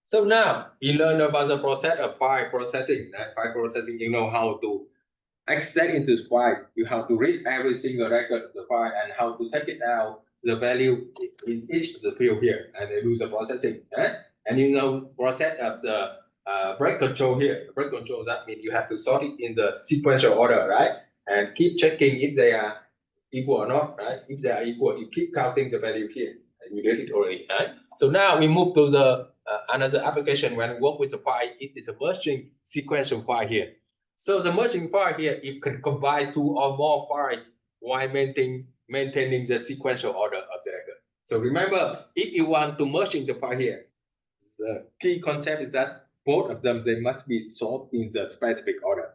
So now we learn about the process of file processing. Right? File processing, you know how to access into the file. You have to read every single record of the file and how to take it out the value in each of the field here and do the processing. Right? And you know process of the break control here. Break control, that means you have to sort it in the sequential order, right? And keep checking if they are equal or not, right? If they are equal, you keep counting the value here. And you did it already, right? So now we move to the another application when we work with the file. It is a merging sequential file here. So the merging file here, you can combine two or more files while maintaining the sequential order of the record. So remember, if you want to merging the file here, the key concept is that both of them, they must be sorted in the specific order,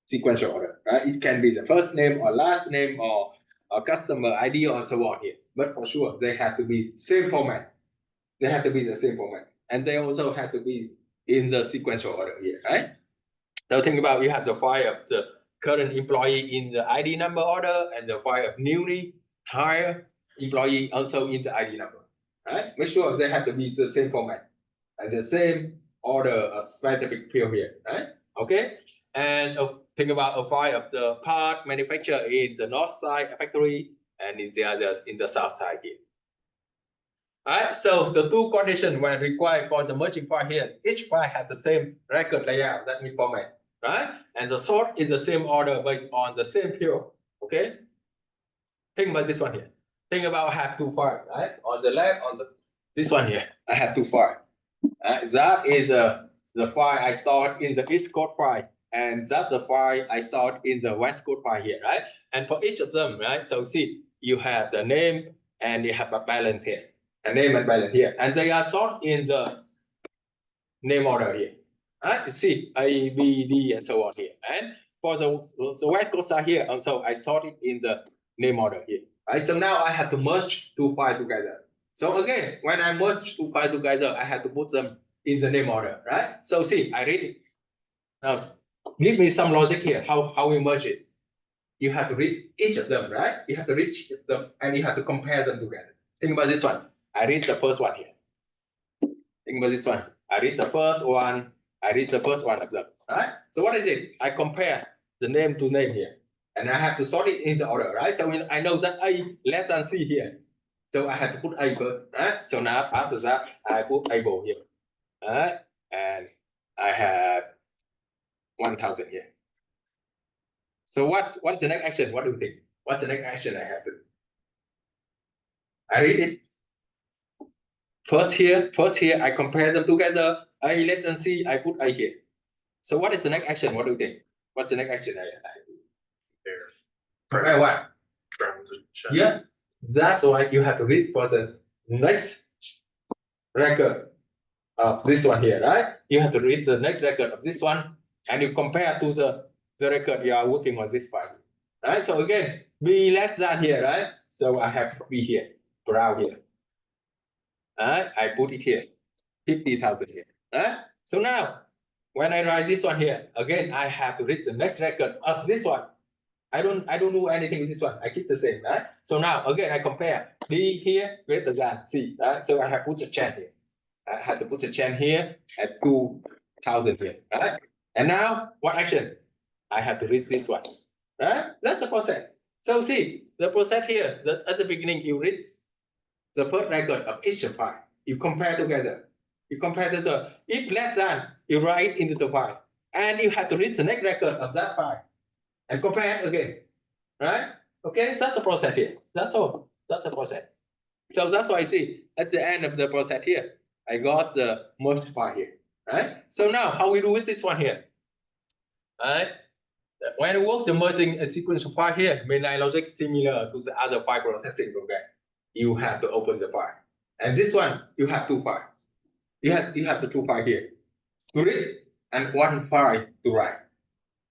sequential order, right? It can be the first name or last name or a customer ID or so on here. But for sure, they have to be same format. They have to be the same format. And they also have to be in the sequential order here, right? So think about, you have the file of the current employee in the ID number order and the file of newly hired employee also in the ID number, right? Make sure they have to be the same format and the same order of specific field here, right? Okay. And think about a file of the part manufacturer in the north side factory and in the others in the south side here. Alright, so the two conditions when required for the merging file here, each file has the same record layout, that means format, right? And the sort is the same order based on the same field. Okay. Think about this one here. Think about I have two files, right? On the left, this one here, I have two files. That is the file I stored in the East Coast file, and that's the file I stored in the West Coast file here, right? And for each of them, right? So see, you have the name and you have a balance here, a name and balance here, and they are sorted in the name order here, right? You see A, B, D, and so on here. And for the West Coast side here, also I sorted in the name order here, right? So now I have to merge two files together. So again, when I merge two files together, I have to put them in the name order, right? So see, I read it. Now, give me some logic here, how we merge it. You have to read each of them, right? You have to read each of them, and you have to compare them together. Think about this one. I read the first one here. Think about this one. I read the first one. I read the first one of them, right? So what is it? I compare the name to name here. And I have to sort it in the order, right? So I know that A less than C here. So I have to put A first, right? So now after that, I put able here, right? And I have 1,000 here. So what's the next action? What do you think? What's the next action I have to do? I read it. First here, I compare them together. A less than C, I put A here. So what is the next action? What do you think? What's the next action I do? Compare what? Yeah. That's why you have to read for the next record of this one here, right? You have to read the next record of this one and you compare to the record you are working on this file, right? So again, B less than here, right? So I have B here, brown here. I put it here, 50,000 here, right? So now, when I write this one here, again, I have to read the next record of this one. I don't do anything with this one. I keep the same, right? So now again I compare B here greater than C, right? So I have put a chain here. I have to put a chain here at 2,000 here, right? And now what action? I have to read this one, right? That's the process. So see the process here. That at the beginning you read the first record of each file. You compare together. You compare this. If less than, you write into the file, and you have to read the next record of that file. And compare it again, right? Okay, so that's the process here. That's all. That's the process. So that's why I see at the end of the process here, I got the merged file here, right? So now how we do with this one here, right? When we work the merging a sequence file here, mainline logic similar to the other file processing program. You have to open the file, and this one you have two files. You have the two files here to read and one file to write.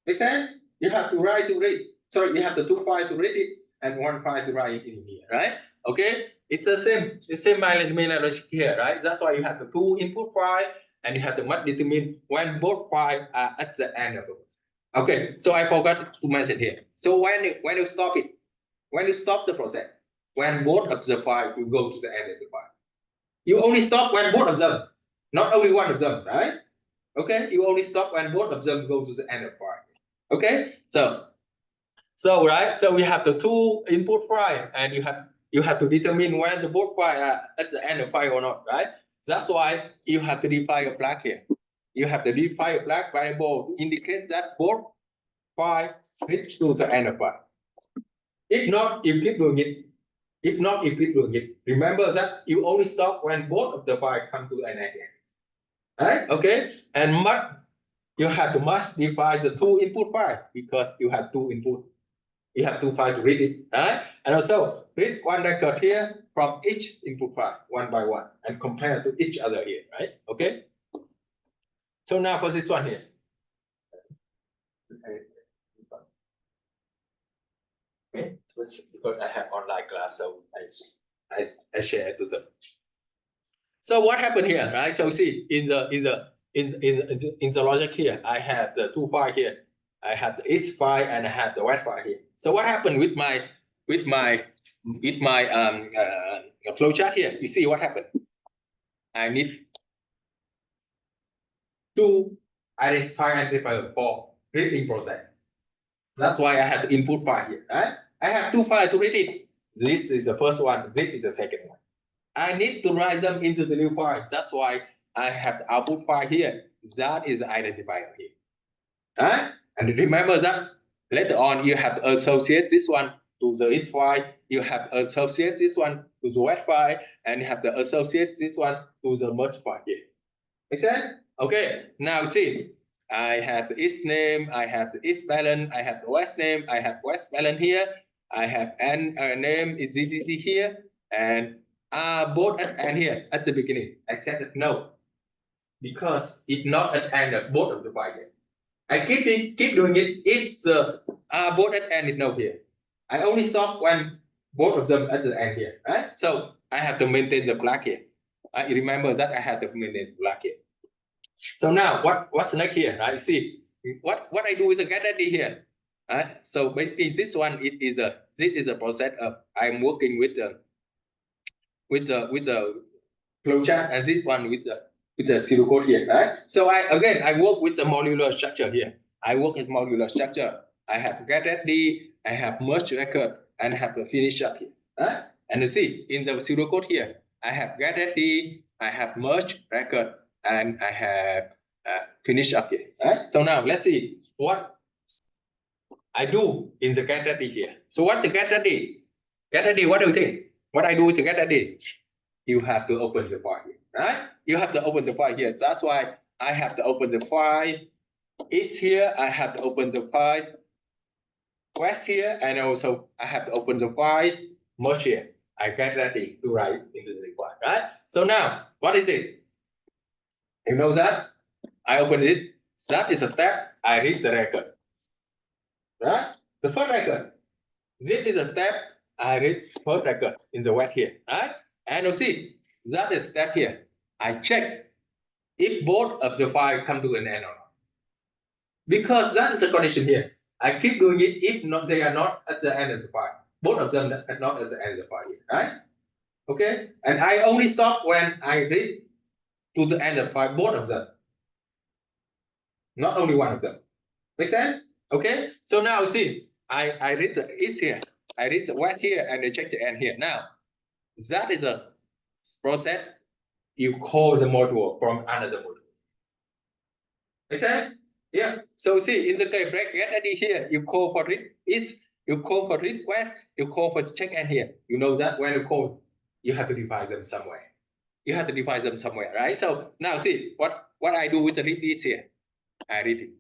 Make sense? You have to write to read. Sorry, you have the two files to read it and one file to write it in here, right? Okay, it's the same mainline logic here, right? That's why you have the two input file and you have the must determine when both files are at the end of the process. Okay, so I forgot to mention here. So when you stop it, when you stop the process, when both of the files will go to the end of the file, you only stop when both of them Not only one of them, right? Okay, you only stop when both of them go to the end of file. Okay, so right, so we have the two input file, and you have to determine when the both file are at the end of file or not, right? That's why you have to define a flag here. You have to define a flag variable to indicate that both file reach to the end of file. If not, you keep doing it. If not, you keep doing it. Remember that you only stop when both of the file come to an end. Right? Okay, and you have to must define the two input file because you have two input. You have two files to read it, right? And also read one record here from each input file one by one and compare to each other here, right? Okay. So now for this one here. Okay, because I have online class, so I share it to them. So what happened here, right? So see in the logic here, I have the two files here. I have the each file and I have the web file here. So what happened with my flowchart here? You see what happened? I need two identifier for reading process. That's why I have the input file here, right? I have two files to read it. This is the first one. This is the second one. I need to write them into the new file. That's why I have the output file here. That is the identifier here. Right? And remember that later on you have to associate this one to the is file. You have to associate this one to the web file, and you have to associate this one to the merge file here. Make sense? Okay. Now see, I have the is name, I have the is balance, I have the west name, I have west balance here, I have n name is ZZZ here, and both at end here at the beginning. I said that no, because it's not at end of both of the file here. I keep doing it if the both at end is no here. I only stop when both of them at the end here, right? So I have to maintain the flag here. I remember that I have to maintain the flag here. So now what's next here, right? See what I do is a get ready here. Right? So basically this one this is a process of I'm working with the flowchart, and this one with the pseudocode here, right? So I work with the modular structure here. I work with modular structure. I have get ready, I have merge record, and I have the finish up here, right? And you see in the pseudocode here, I have get ready, I have merge record, and I have finish up here, right? So now let's see what I do in the get ready here. So what's the get ready? Get ready, what do you think? What I do is to get ready. You have to open the file here, right? You have to open the file here. That's why I have to open the file. It's here. I have to open the file. Quest here, and also I have to open the file. Merge here. I get ready to write into the file, right? So now, what is it? You know that? I open it. That is a step. I read the record, right? The first record. This is a step. I read first record in the web here, right? And you see, that is step here. I check if both of the files come to an end or not. Because that is the condition here. I keep doing it if not they are not at the end of the file. Both of them are not at the end of the file here, right? Okay, and I only stop when I read to the end of the file, both of them. Not only one of them. Make sense? Okay, so now see, I read the is here. I read the what here and I check the end here. Now, that is a process you call the module from another module. Make sense? Yeah. So see, in the case get ready here, you call for it. You call for request. You call for check end here. You know that when you call, you have to define them somewhere. You have to define them somewhere, right? So now see what I do with the read is here. I read it.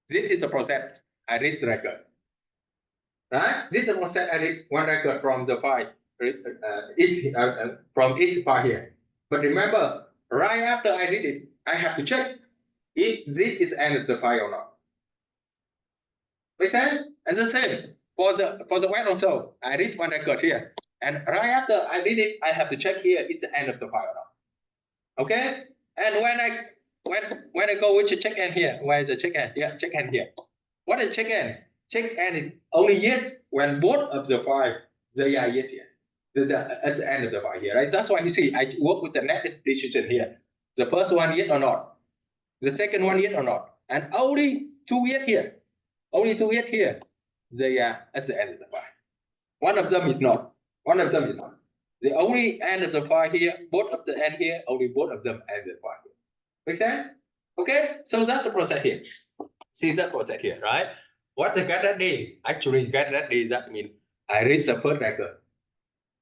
This is a process. I read the record. Right? This is the process. I read one record from the file. From each file here. But remember, right after I read it, I have to check if this is the end of the file or not. Make sense? And the same for the web also. I read one record here, and right after I read it, I have to check here it's the end of the file or not. Okay? And when I go with the check end here, where is the check end? Yeah, check end here. What is check end? Check end is only yes when both of the file they are yes here. at the end of the file here, right? That's why you see I work with the net decision here. The first one, yes or not? The second one, yes or not? And only 2 yes here. Only 2 yes here. They are at the end of the file. One of them is not. One of them is not. The only end of the file here, both of the end here, only both of them end the file here. Make sense? Okay, so that's the process here. See that process here, right? What's the get ready? Actually, get ready that means I read the first record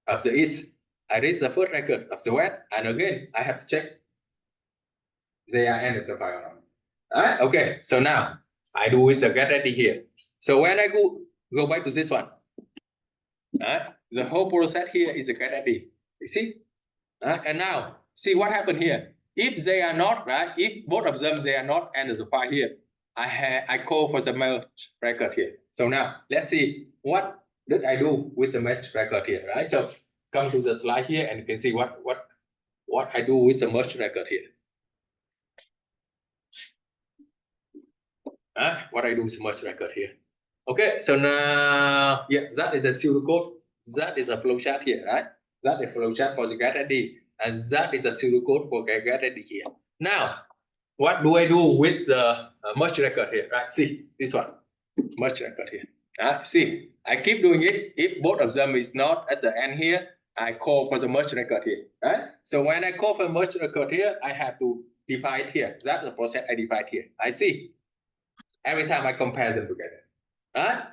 of the east, I read the first record of the west, and again I have to check they are end of the file or not. Alright, okay, so now I do with the get ready here. So when I go back to this one, the whole process here is a get ready. You see? And now see what happened here. If they are not, right, if both of them they are not end of the file here, I call for the merge record here. So now let's see what did I do with the merge record here, right? So come to the slide here and you can see what I do with the merge record here. What I do with the merge record here. Okay, so now yeah, that is a pseudocode. That is a flowchart here, right? That is a flowchart for the get ready, and that is a pseudocode for get ready here. Now, what do I do with the merge record here? Right, see this one, merge record here. See, I keep doing it. If both of them is not at the end here, I call for the merge record here. Right? So when I call for merge record here, I have to divide here. That's the process I divide here. I see. Every time I compare them together. Right?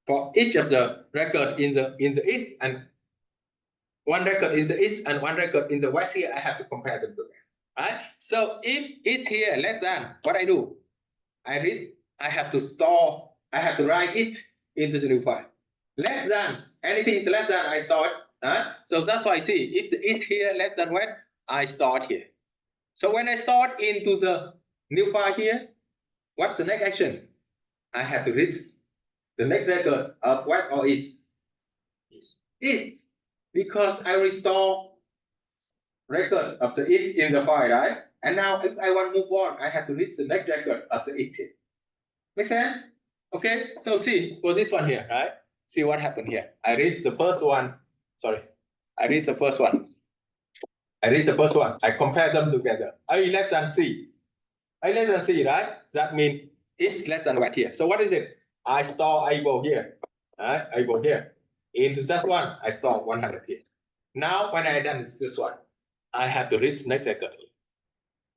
For each of the record in the east and one record in the east and one record in the west here, I have to compare them together. Right? So if it's here less than, what I do, I have to store, I have to write it into the new file. Less than, anything is less than, I store it. So that's why I see, if it's here less than what, I store it here. So when I store it into the new file here, what's the next action? I have to read the next record of what or is? Is, because I restore record of the is in the file, right? And now if I want to move on, I have to read the next record of the is here. Make sense? Okay, so see for this one here, right? See what happened here. I read the first one. Sorry, I read the first one. I compare them together. A less than C. A less than C, right? That means it's less than what here. So what is it? I store able here. Able here. Into this one, I store 100 here. Now when I done this one, I have to read next record.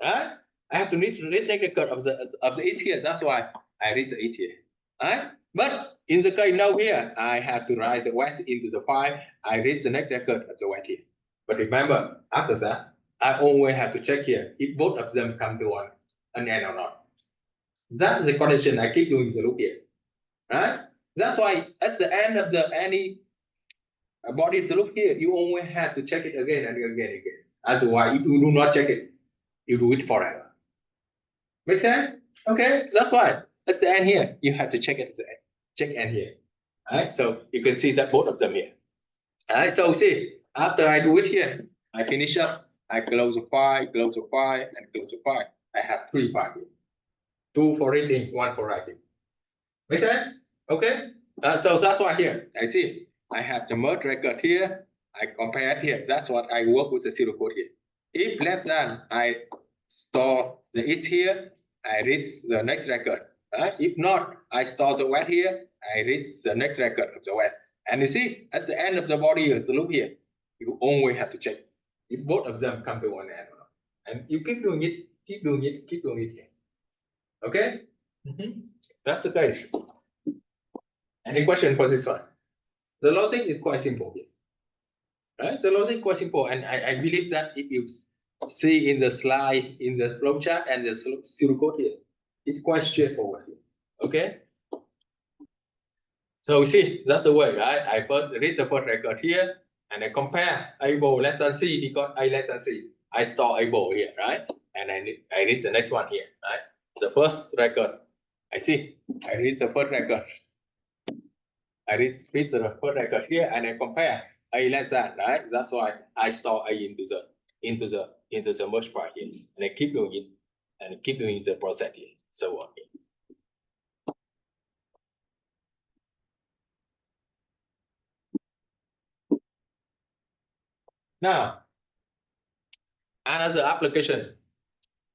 Right? I have to read next record of the is here. That's why I read the it here. Right? But in the case now here, I have to write the wet into the file. I read the next record of the wet here. But remember, after that, I always have to check here if both of them come to an end or not. That's the condition I keep doing the loop here. Right? That's why at the end of any body of the loop here, you always have to check it again and again and again. Otherwise, if you do not check it, you do it forever. Make sense? Okay, that's why at the end here, you have to check it at the end. Check end here. All right, so you can see that both of them here. All right, so see, after I do it here, I finish up, I close the file, and close the file. I have 3 files here. 2 for reading, 1 for writing. Make sense? Okay, so that's why here, I see, I have the merge record here, I compare it here. That's what I work with the pseudocode here. If less than, I store the is here, I read the next record. If not, I store the west here, I read the next record of the west. And you see, at the end of the body of the loop here, you always have to check if both of them come to one end or not. And you keep doing it, keep doing it here. Okay? That's the case. Any question for this one? The logic is quite simple here. Right? The logic is quite simple, and I believe that if you see in the slide, in the flowchart and the pseudocode here, it's quite straightforward here. Okay? So see, that's the way, right? I first read the first record here, and I compare able less than C because A less than C. I store able here, right? And I read the next one here, right? The first record, I see, I read the first record. I read the first record here, and I compare A less than, right? That's why I store A into the merge file here, and I keep doing it, and keep doing the process here, so on. Now, another application.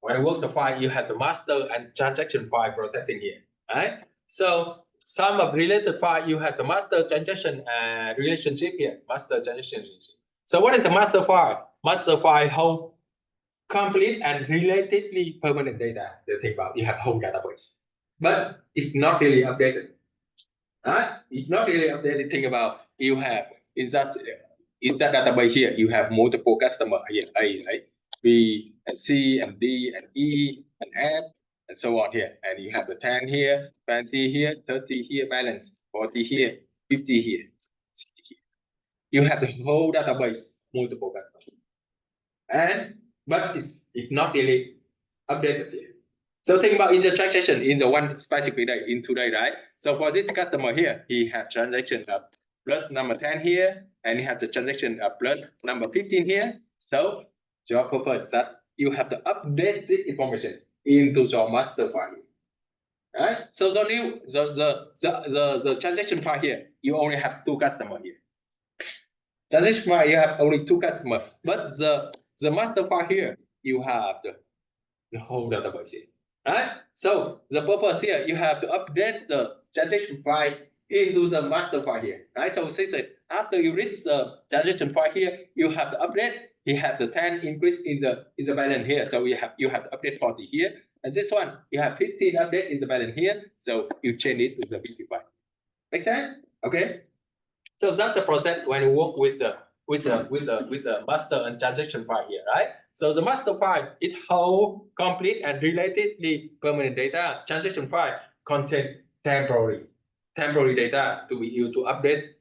When you work the file, you have the master and transaction file processing here, right? So some of related file, you have the master transaction relationship here, master transaction relationship. So what is a master file? Master file hold complete and relatively permanent data. You think about, you have whole database, but it's not really updated. Right? It's not really updated. Think about, you have in that database here, you have multiple customer here, A, right? B and C and D and E and F and so on here. And you have the 10 here, 20 here, 30 here, balance, 40 here, 50 here, 60 here. You have the whole database, multiple customers. But it's not really updated here. So think about transaction in the one specific day, in today, right? So for this customer here, he has transaction of blood number 10 here, and he has the transaction of blood number 15 here. So your purpose that you have to update this information into your master file. Right? So the transaction file here, you only have 2 customers here. Transaction file, you have only 2 customers, but the master file here, you have the whole database here. Right? So the purpose here, you have to update the transaction file into the master file here. Right? So since after you reach the transaction file here, you have to update. You have the 10 increase in the balance here. So you have to update 40 here. And this one, you have 15 update in the balance here. So you change it to the 55. Make sense? Okay. So that's the process when you work with the master and transaction file here, right? So the master file, it holds complete and relatively permanent data. Transaction file contain temporary data to be used to update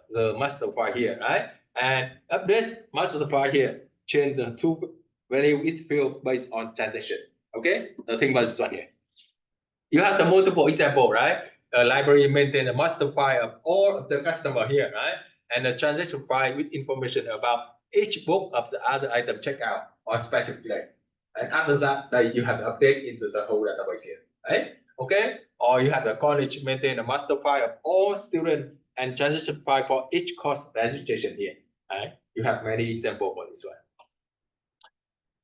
the master file here, right? And update master file here, change the 2 value each field based on transaction. Okay, so think about this one here. You have the multiple example, right? A library maintain a master file of all of the customer here, right? And a transaction file with information about each book of the other item checkout on specific day. And after that, you have to update into the whole database here, right? Okay. Or you have the college maintain a master file of all student and transaction file for each course registration here, right? You have many examples for this one.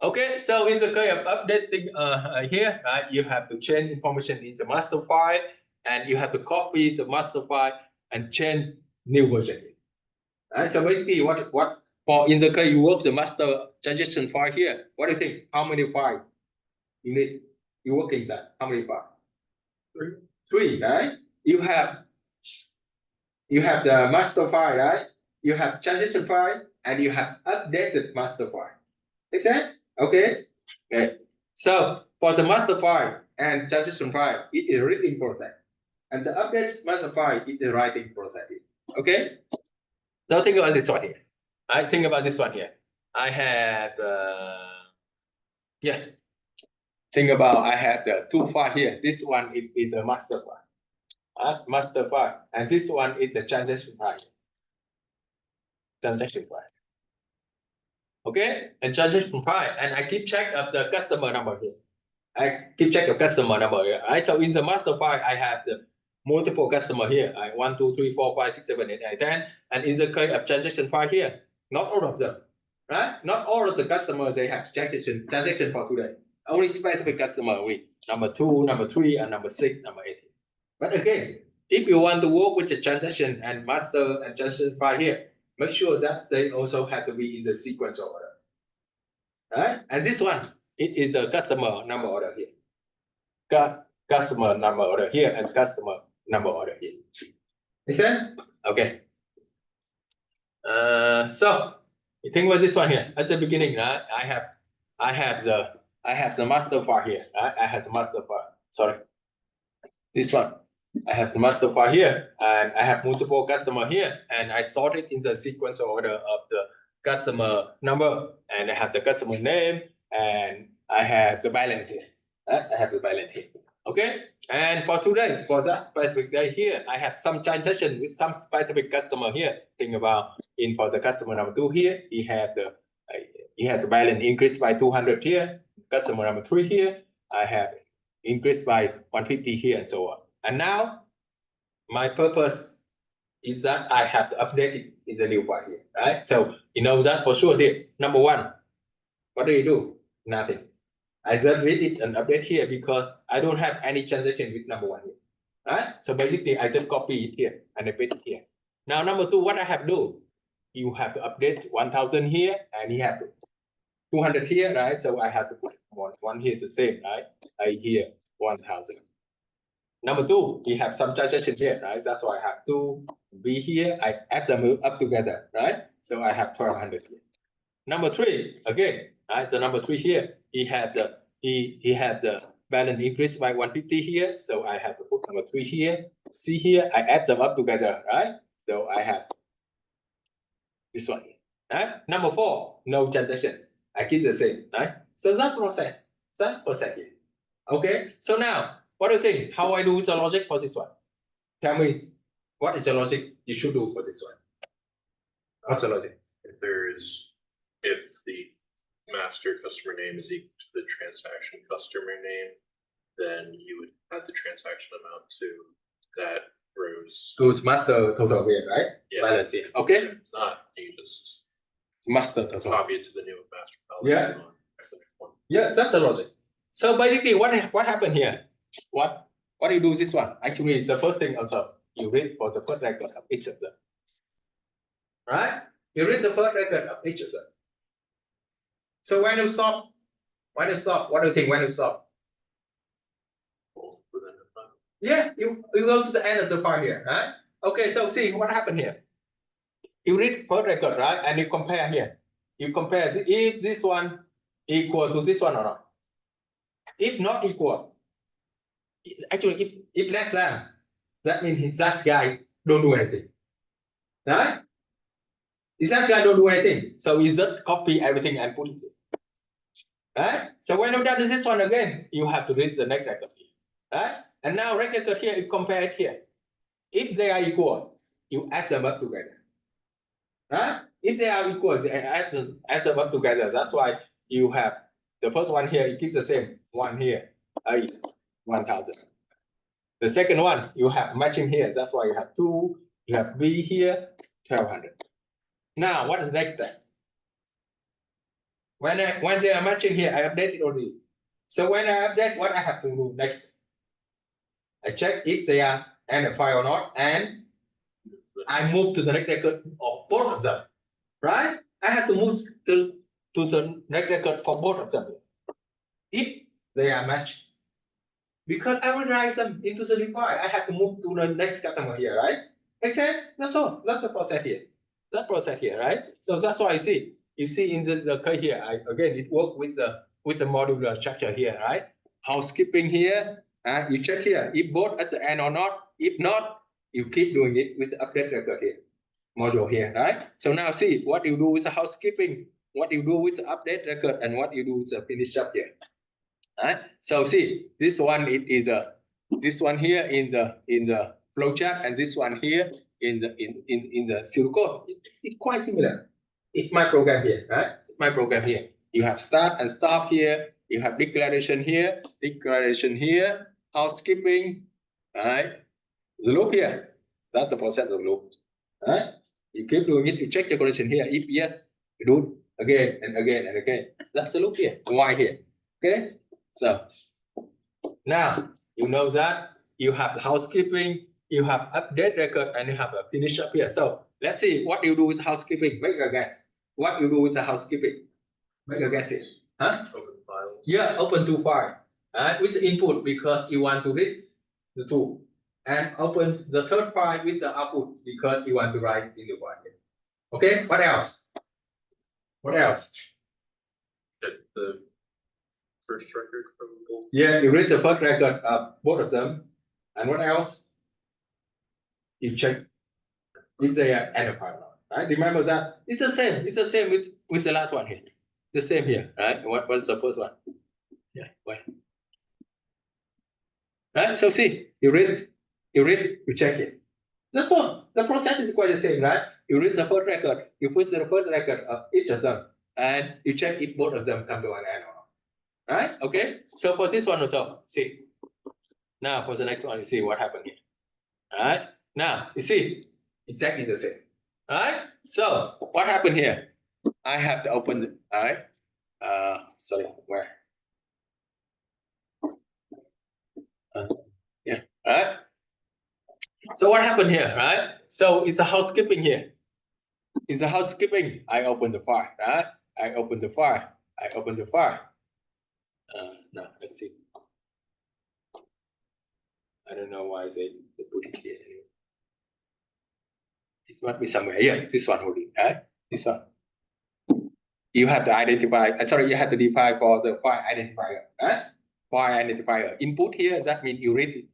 Okay, so in the case of updating here, right, you have to change information in the master file, and you have to copy the master file and change new version. Right, so basically, what for in the case you work the master transaction file here, what do you think? How many files you need? You working that? How many files? 3, right? You have the master file, right? You have transaction file, and you have updated master file. Make sense? Okay. So for the master file and transition file, it is reading process, and the update master file is the writing process. Okay. So think about this one here. I think about this one here. I have Think about I have the 2 file here. This one is a master file. Master file, and this one is the transaction file. Transaction file. Okay, and transaction file, and I keep track of the customer number here. I keep track of customer number here. Right? So in the master file, I have the multiple customer here. 1, 2, 3, 4, 5, 6, 7, 8, 9, 10. And in the case of transaction file here, not all of them, right? Not all of the customers they have transaction for today. Only specific customer with number 2, number 3, and number 6, number 8. But again, if you want to work with the transaction and master and transaction file here, make sure that they also have to be in the sequence order. Right? And this one, it is a customer number order here. Customer number order here and customer number order here. Make sense? Okay. So you think about this one here. At the beginning, right? I have the master file here. Right? I have the master file. Sorry. This one. I have the master file here, and I have multiple customer here, and I sort it in the sequence order of the customer number, and I have the customer name, and I have the balance here. I have the balance here. Okay, and for today, for that specific day here, I have some transaction with some specific customer here. Think about for the customer number 2 here, he has the balance increased by 200 here. Customer number 3 here, I have increased by 150 here, and so on. And now, my purpose is that I have to update it is a new file here, right? So you know that for sure here. Number one, what do? Nothing. I just read it and update here because I don't have any transaction with number one here, right? So basically I just copy it here and I paste it here. Now number two, what I have to do? You have to update 1000 here and you have to 200 here, right? So I have to put one here is the same, right? I here 1000. Number two, we have some transaction here, right? That's why I have to be here. I add them up together, right? So I have 1200 here. Number three, again, right? So number three here, he had the balance increased by 150 here. So I have to put number three here. See here, I add them up together, right? So I have this one here, right? Number four, no transaction. I keep the same, right? So that process here. Okay, so now, what do you think? How I do the logic for this one? Tell me, what is the logic you should do for this one? What's the logic? If the master customer name is equal to the transaction customer name, then you would add the transaction amount to that row's. Who's master total here, right? Yeah. Balance here. Okay. If it's not, you just Master total. copy it to the new master file. Yeah. Yeah, that's the logic. So basically, what happened here? What you do this one? Actually, it's the first thing also. You read for the first record of each of them. Right? You read the first record of each of them. So when you stop? When you stop? What do you think when you stop? Yeah, you go to the end of the file here, right? Okay, so see what happened here. You read first record, right? And you compare here. You compare if this one equal to this one or not. If not equal, actually if less than, that means that guy don't do anything. Right? If that guy don't do anything, so we just copy everything and put it. Right? So when you done this one again, you have to read the next record here. Right? And now record here, you compare it here. If they are equal, you add them up together. Right? If they are equal, they add them up together. That's why you have the first one here, you keep the same. One here, 1000. The second one, you have matching here. That's why you have 2. You have B here, 1200. Now, what is next step? When they are matching here, I update it already. So when I update, what I have to do next? I check if they are in a file or not, and I move to the next record of both of them. Right? I have to move to the next record for both of them. If they are matched. Because I will write them into the new file, I have to move to the next customer here, right? Except that's all. That's the process here. That process here, right? So that's why I see. You see in this case here, again it works with the modular structure here, right? Housekeeping here, you check here if both at the end or not. If not, you keep doing it with the update record here, module here, right? So now see what you do with the housekeeping, what you do with the update record, and what you do with the finish up here. Right? So see, this one this one here in the flowchart, and this one here in the pseudocode. It's quite similar. It's my program here, right? My program here. You have start and stop here. You have declaration here, housekeeping, right? The loop here. That's the process of loop. Right? You keep doing it. You check the condition here. If yes, you do it again and again and again. That's the loop here. Why here? Okay. So now you know that you have the housekeeping, you have update record, and you have a finish up here. So let's see what you do with housekeeping. Make a guess. What you do with the housekeeping? Make a guess here. Huh? Open files. Yeah, open 2 files. With the input because you want to read the 2. And open the third file with the output because you want to write in the file. Okay, what else? What else? The first record from both. Yeah, you read the first record of both of them. And what else? You check if they are in a file or not. Right? Remember that it's the same. It's the same with the last one here. The same here, right? What's the first one? Yeah, why? Right? So see, you read, you check it. That's all. The process is quite the same, right? You read the first record, you put the first record of each of them, and you check if both of them come to an end or not. Right? Okay. So for this one also, see. Now for the next one, you see what happened here. All right. Now you see exactly the same. Right? So what happened here? I have to open it. All right. Sorry, where? Yeah. All right. So what happened here? Right. So it's a housekeeping here. It's a housekeeping. I open the file. Right. I open the file. I open the file. No, let's see. I don't know why they put it here. It must be somewhere. Yes, this one only. Right. This one. You have to identify. Sorry, you have to define for the file identifier. Right. File identifier. Input here. That means you read it.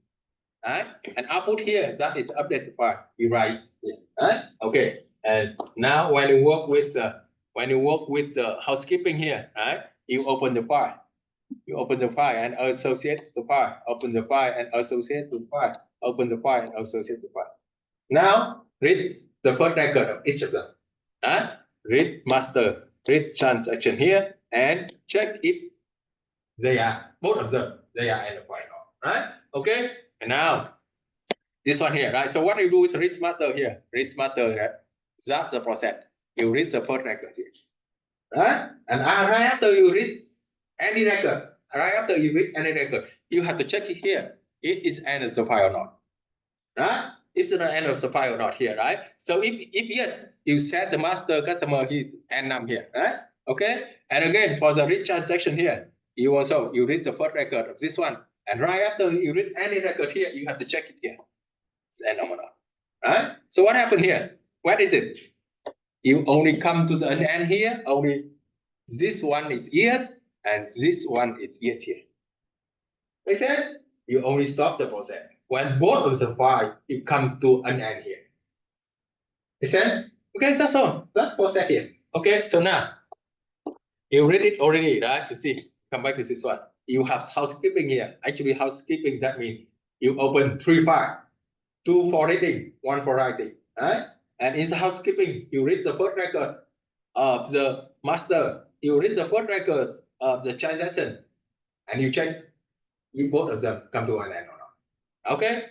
Right? And output here, that is updated file. You write it. Right? Okay. And now when you work with the housekeeping here, right? You open the file. You open the file and associate the file. Open the file and associate the file. Open the file and associate the file. Now read the first record of each of them. Right? Read master, read transaction here, and check if they are both of them. They are in the file. Right? Okay. And now this one here, right? So what you do is read master here. Read master, right? That's the process. You read the first record here, right? And right after you read any record, right after you read any record, you have to check it here. It is end of the file or not, right? It's the end of the file or not here, right? So if yes, you set the master customer here and num here, right? Okay. And again for the read transaction here, you read the first record of this one, and right after you read any record here, you have to check it here. It's end or not, right? So what happened here? What is it? You only come to the end here. Only this one is yes, and this one is yes here. Make sense? You only stop the process when both of the file you come to an end here. Make sense? Okay, that's all. That's process here. Okay, so now you read it already, right? You see, come back to this one. You have housekeeping here. Actually, housekeeping that means you open 3 files, 2 for reading, 1 for writing, right? And in the housekeeping, you read the first record of the master. You read the first record of the transaction, and you check if both of them come to an end or not. Okay.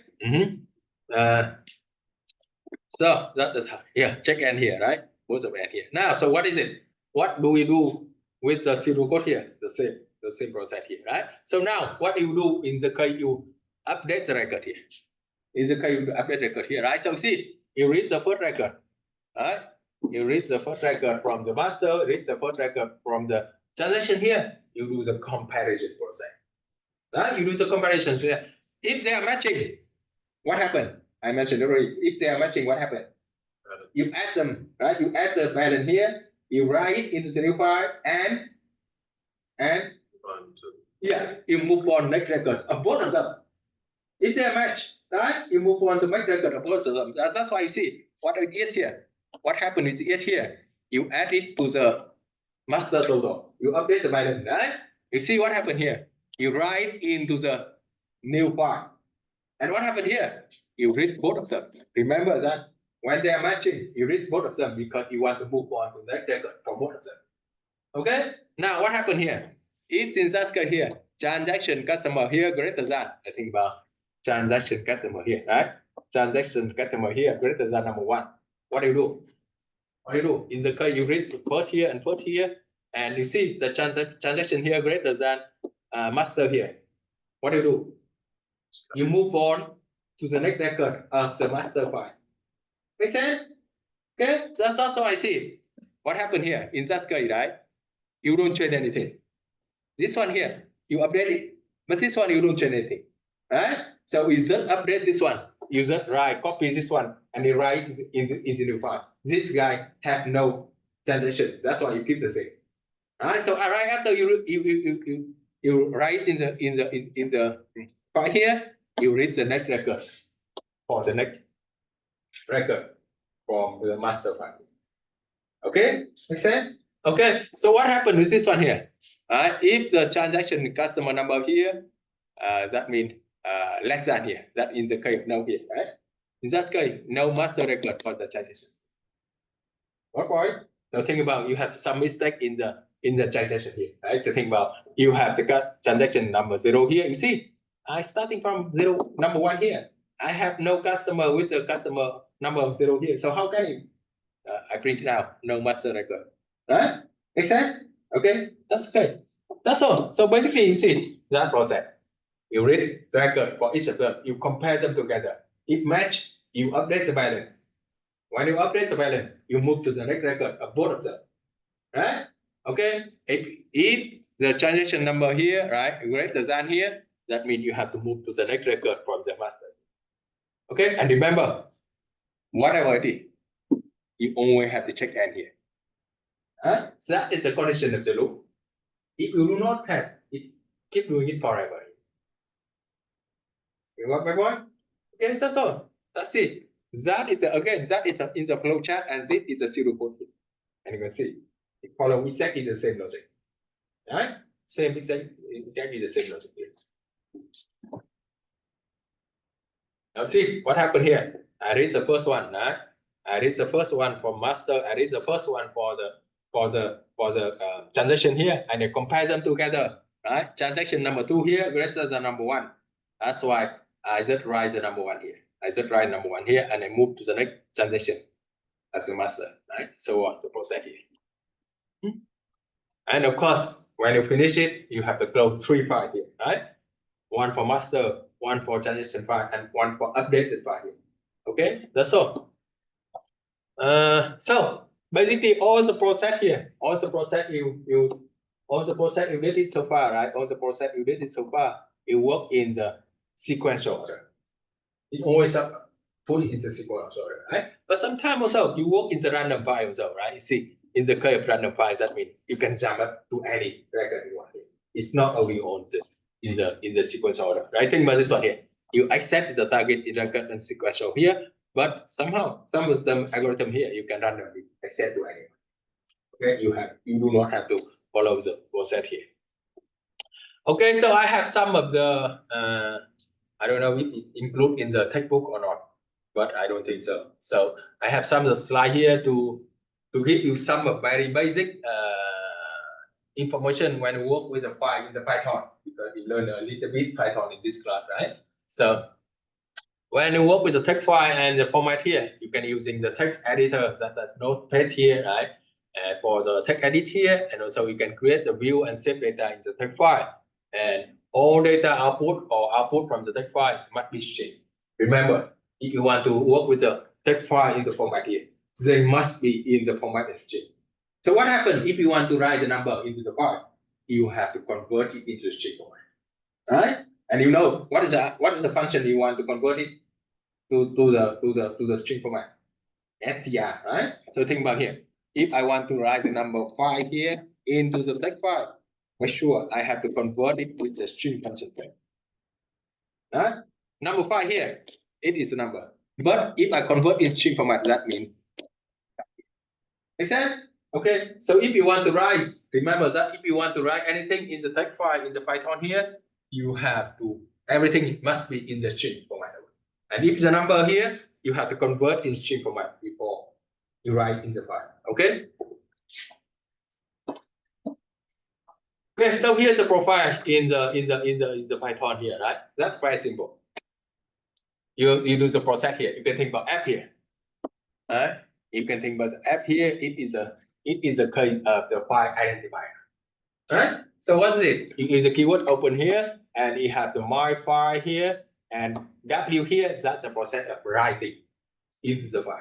So that is how. Yeah, check end here, right? Both of end here. Now, so what is it? What do we do with the serial code here? The same process here, right? So now, what you do in the case you update the record here. In the case you update record here, right? So see, you read the first record, right? You read the first record from the master, read the first record from the transaction here. You do the comparison process, right? You do the comparison here. If they are matching, what happened? I mentioned already. If they are matching, what happened? You add them, right? You add the balance here. You write it into the new file, and yeah, you move on next record of both of them. If they are matched, right? You move on to make record of both of them. That's why you see what it is here. What happened is it here. You add it to the master total. You update the balance, right? You see what happened here. You write into the new file. And what happened here? You read both of them. Remember that when they are matching, you read both of them because you want to move on to that record for both of them. Okay? Now what happened here? If in that case here, transaction customer here greater than, I think about transaction customer here, right? Transaction customer here greater than number 1. What do you do? What do you do? In the case you read first here and first here, and you see the transaction here greater than master here. What do you do? You move on to the next record of the master file. Make sense? Okay, that's also I see. What happened here in that case, right? You don't change anything. This one here, you update it, but this one you don't change anything, right? So we just update this one. You just copy this one, and you write in the new file. This guy have no transaction. That's why you keep the same. Right? So right after you write in the file here, you read the next record for the next record from the master file. Okay, make sense? Okay, so what happened with this one here? If the transaction customer number here, that means less than here. That in the case of no here, right? In that case, no master record for the transaction. What point? Now think about you have some mistake in the transaction here, right? So think about you have the transaction number 0 here. You see, I starting from 0 number 1 here. I have no customer with the customer number 0 here. So how can you I print it out, no master record, right? Make sense? Okay, that's okay. That's all. So basically, you see that process. You read the record for each of them. You compare them together. If match, you update the balance. When you update the balance, you move to the next record of both of them, right? Okay. If the transaction number here, right, greater than here, that means you have to move to the next record from the master. Okay, and remember, whatever it is, you only have to check end here. So that is the condition of the loop. If you do not have it, keep doing it forever. You got my point? Okay, that's all. That's it. That is again, that is in the flow chart, and this is a zero code. And you can see it follow exactly the same logic. Right? Same exactly the same logic here. Now see what happened here. I read the first one, right? I read the first one for master. I read the first one for the transaction here, and I compare them together, right? Transaction number 2 here greater than number 1. That's why I just write the number 1 here. I just write number 1 here, and I move to the next transaction as the master, right? So on the process here. And of course, when you finish it, you have to close 3 files here, right? 1 for master, 1 for transaction file, and 1 for updated file here. Okay, that's all. So basically, all the process here, all the process you did it so far, right? All the process you did it so far, it work in the sequential order. It always put it in the sequential order, right? But sometimes also you work in the random file also, right? You see, in the case of random files, that means you can jump up to any record you want. It's not only on in the sequential order, right? Think about this one here. You accept the target in record and sequential here, but somehow some of them algorithm here you can randomly accept to anyone. Okay, you do not have to follow the process here. Okay, so I have some of the I don't know if it include in the textbook or not, but I don't think so. So I have some of the slide here to give you some of very basic information when you work with the file in the Python, because we learn a little bit Python in this class, right? So when you work with the text file and the format here, you can using the text editor, that notepad here, right? And for the text edit here, and also you can create the view and save data in the text file. And all data output or output from the text files must be string. Remember, if you want to work with the text file in the format here, they must be in the format of string. So what happens if you want to write the number into the file? You have to convert it into string format, right? And you know what is the function you want to convert it to the string format? str, right? So think about here. If I want to write the number 5 here into the text file, for sure I have to convert it with the string function. Right? Number 5 here, it is a number. But if I convert in string format, that means. Make sense? Okay. So if you want to write, remember that if you want to write anything in the text file in the Python here, you have to, everything must be in the string format. And if the number here, you have to convert in string format before you write in the file. Okay. Okay, so here's a profile in the Python here, right? That's very simple. You do the process here. You can think about app here. Right? You can think about the app here. It is a case of the file identifier. Right? So what's it? It is a keyword open here, and you have the my file here, and W here. That's the process of writing into the file.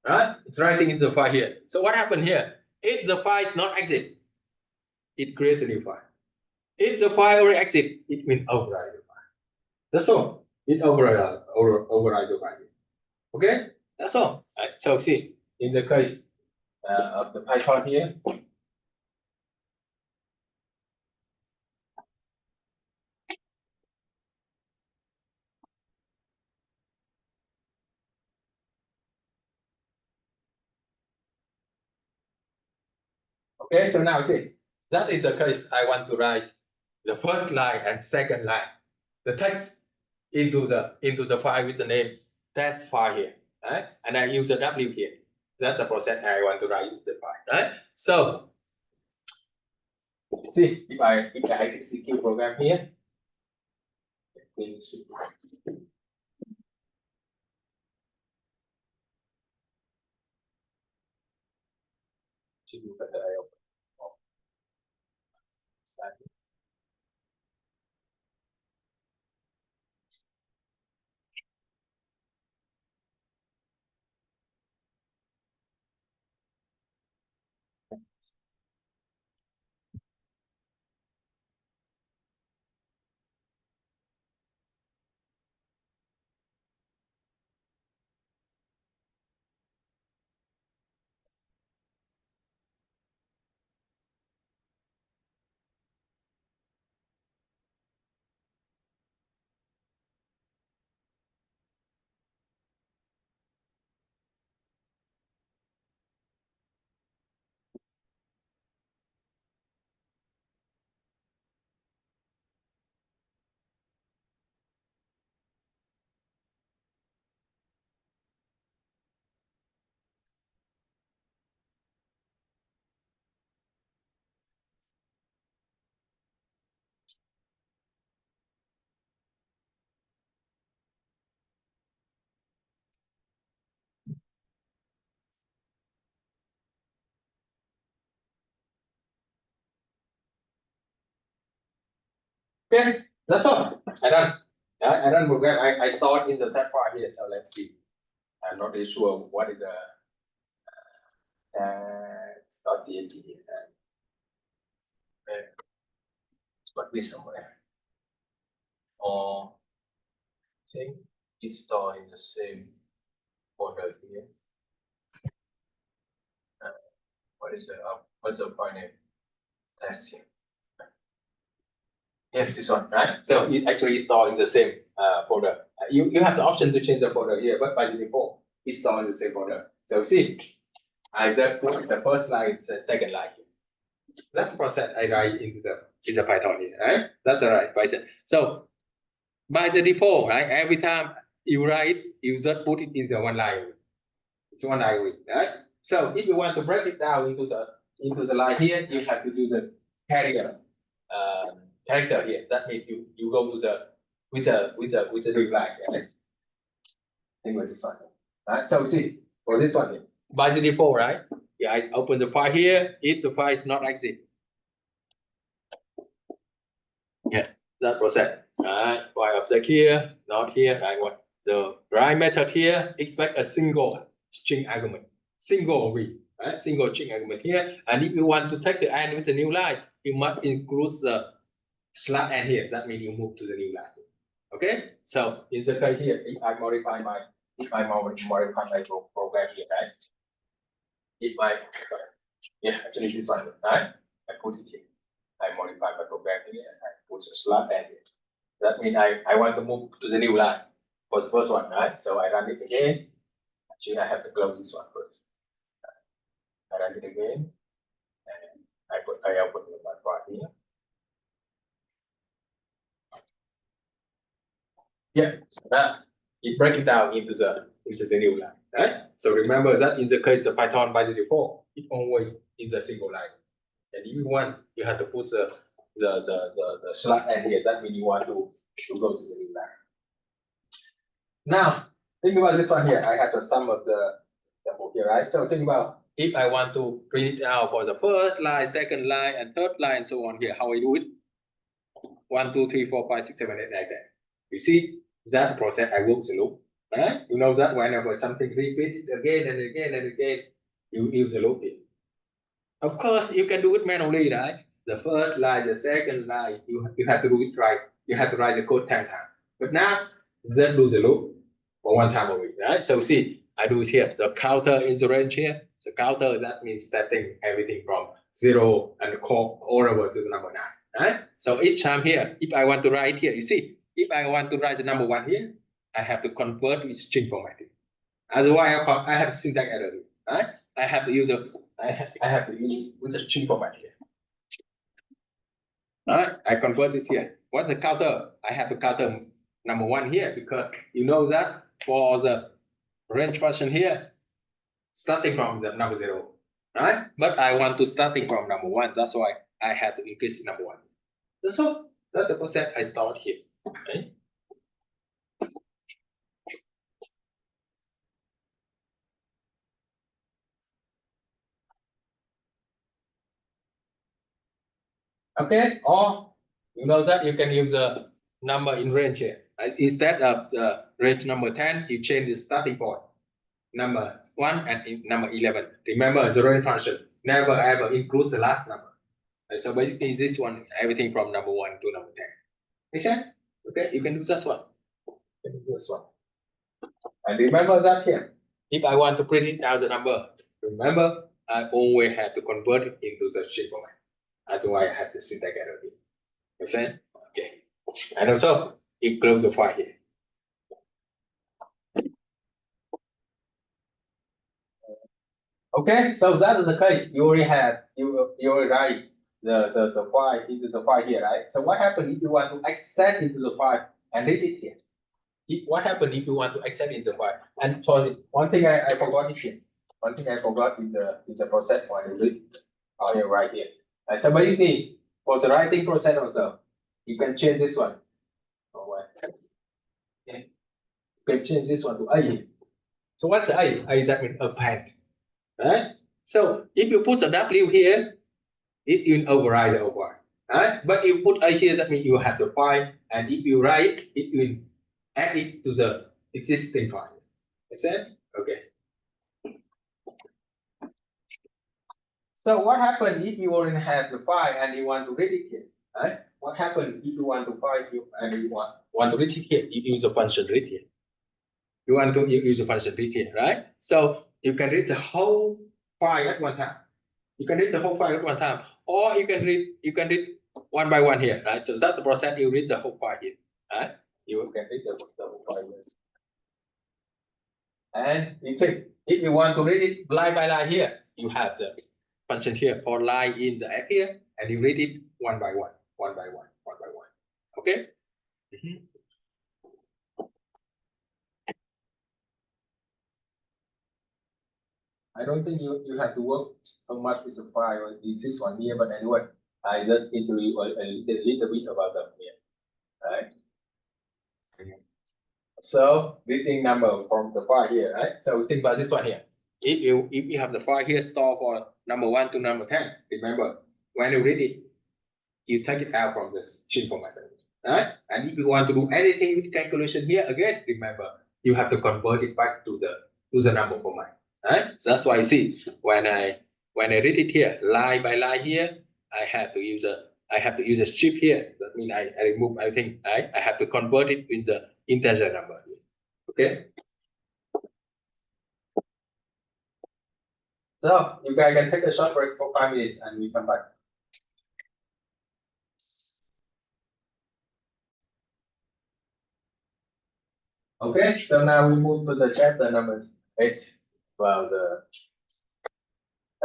Right? It's writing into the file here. So what happened here? If the file not exit, it creates a new file. If the file already exit, it means override the file. That's all. It override the file. Okay? That's all. Right. So see, in the case of the Python here, okay, so now see, that is the case I want to write the first line and second line, the text into the file with the name test file here, right? And I use a W here. That's the process I want to write the file, right? So see, if I execute program here, should do better. I open. Okay, that's all. I done. I done program. I start in the third part here. So let's see. I'm not really sure what is the .txt here. It's got me somewhere. Or I think it's stored in the same folder here. What's the file name? Test here. Yes, this one, right? So it actually stored in the same folder. You have the option to change the folder here, but by default, it's stored in the same folder. So see, I just put the first line, the second line here. That's the process I write into the Python here, right? That's all right, Python. So by the default, right? Every time you write, you just put it in the one line. It's one line, right? So if you want to break it down into the line here, you have to do the character here. That means you go to the with the new line, right? Anyway, this one, right? So see for this one here, by the default, right? Yeah, I open the file here. If the file is not exit, yeah, that process, right? File object here, not here. I want the write method here. Expect a single string argument, single v, right? Single string argument here. And if you want to take the end with a new line, you must include the slash n here. That means you move to the new line. Okay. So in the case here, if I modify my program here, right? Actually this one, right? I put it here. I modify my program here and I put a slash n here. That means I want to move to the new line for the first one, right? So I run it again. Actually, I have to close this one first. I run it again, and I open my file here. Yeah, so now it breaks it down into the new line, right? So remember that in the case of Python by the default, it only is a single line. And if you want, you have to put the slash n here. That means you want to go to the new line. Now, think about this one here. I have the sum of the example here, right? So think about if I want to print it out for the first line, second line, and third line, and so on here, how I do it? 1, 2, 3, 4, 5, 6, 7, 8, like that. You see that process I work the loop, right? You know that whenever something repeated again and again and again, you use the loop here. Of course, you can do it manually, right? The first line, the second line, you have to do it right. You have to write the code 10 times. But now, just do the loop for one time only, right? So see, I do it here. So counter in the range here. So counter, that means starting everything from 0 and call all over to the number 9, right? So each time here, if I want to write here, you see, if I want to write the number 1 here, I have to convert with string formatting. Otherwise, I have syntax error, right? I have to use with the string format here. All right, I convert this here. What's the counter? I have to counter number 1 here because you know that for the range function here, starting from the number 0, right? But I want to starting from number 1. That's why I have to increase number 1. So that's the process I start here. Okay. Okay, or you know that you can use a number in range here. Right? Instead of the range number 10, you change the starting point. Number 1 and number 11. Remember, the range function never ever includes the last number. Right? So basically, this one, everything from number 1 to number 10. Make sense? Okay, you can do this one. You can do this one. And remember that here. If I want to print it as a number, remember, I always have to convert it into the string format. That's why I have the syntax error here. Make sense? Okay. And also, you close the file here. Okay, so that is the case. You already have you already write the file into the file here, right? So what happens if you want to access into the file and read it here? What happens if you want to access into the file? And sorry, one thing I forgot is here. One thing I forgot in the process when you read here right here. So basically, for the writing process also, you can change this one. Okay. You can change this one to A. So what's A? A is that means append. Right? So if you put the W here, it will override the override. Right? But if you put A here, that means you have the file, and if you write, it will add it to the existing file. Make sense? Okay. So what happens if you already have the file and you want to read it here? Right? What happens if you want to file and you want to read it here? You use the function read here. You want to use the function read here, right? So you can read the whole file at one time. You can read the whole file at one time, or you can read one by one here, right? So that's the process. You read the whole file here, right? You can read the whole file here. And if you want to read it line by line here, you have the function here for line in the app here, and you read it one by one, one by one, one by one. Okay. I don't think you have to work so much with the file in this one here, but anyway, I just introduce you a little bit about them here, right? So reading number from the file here, right? So think about this one here. If you have the file here stored for number 1 to number 10, remember when you read it, you take it out from the string format, right? And if you want to do anything with calculation here again, remember you have to convert it back to the number format. Right? So that's why I see when I read it here line by line here, I have to use a strip here. That means I remove everything. I have to convert it with the integer number here. Okay. So you guys can take a short break for 5 minutes and we come back. Okay, so now we move to the chapter number 8. Well, the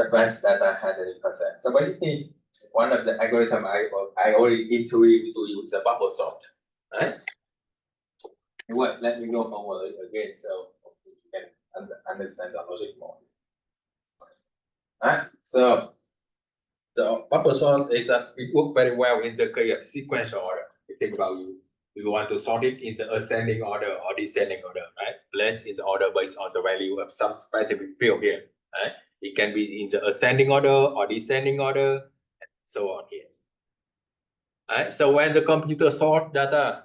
advanced data handling process. So basically, one of the algorithm I already introduced to you is a bubble sort, right? Anyway, let me go over it again so you can understand the logic more. Right? So the bubble sort is it works very well in the case of sequential order. You think about you want to sort it in the ascending order or descending order, right? Place is order based on the value of some specific field here, right? It can be in the ascending order or descending order, and so on here. Right? So when the computer sort data,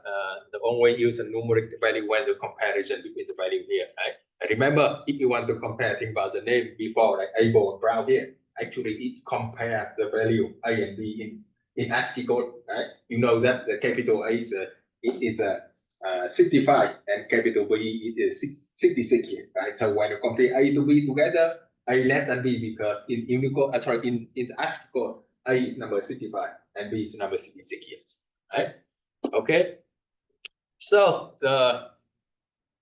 the only use a numeric value when the comparison between the value here, right? And remember, if you want to compare, think about the name before, like Abel and Brown here. Actually, it compares the value A and B in ASCII code, right? You know that the capital A is it is 65 and capital B it is 66 here, right? So when you compare A to B together, A less than B because in Unicode, in the ASCII code, A is number 65 and B is number 66 here, right? Okay. So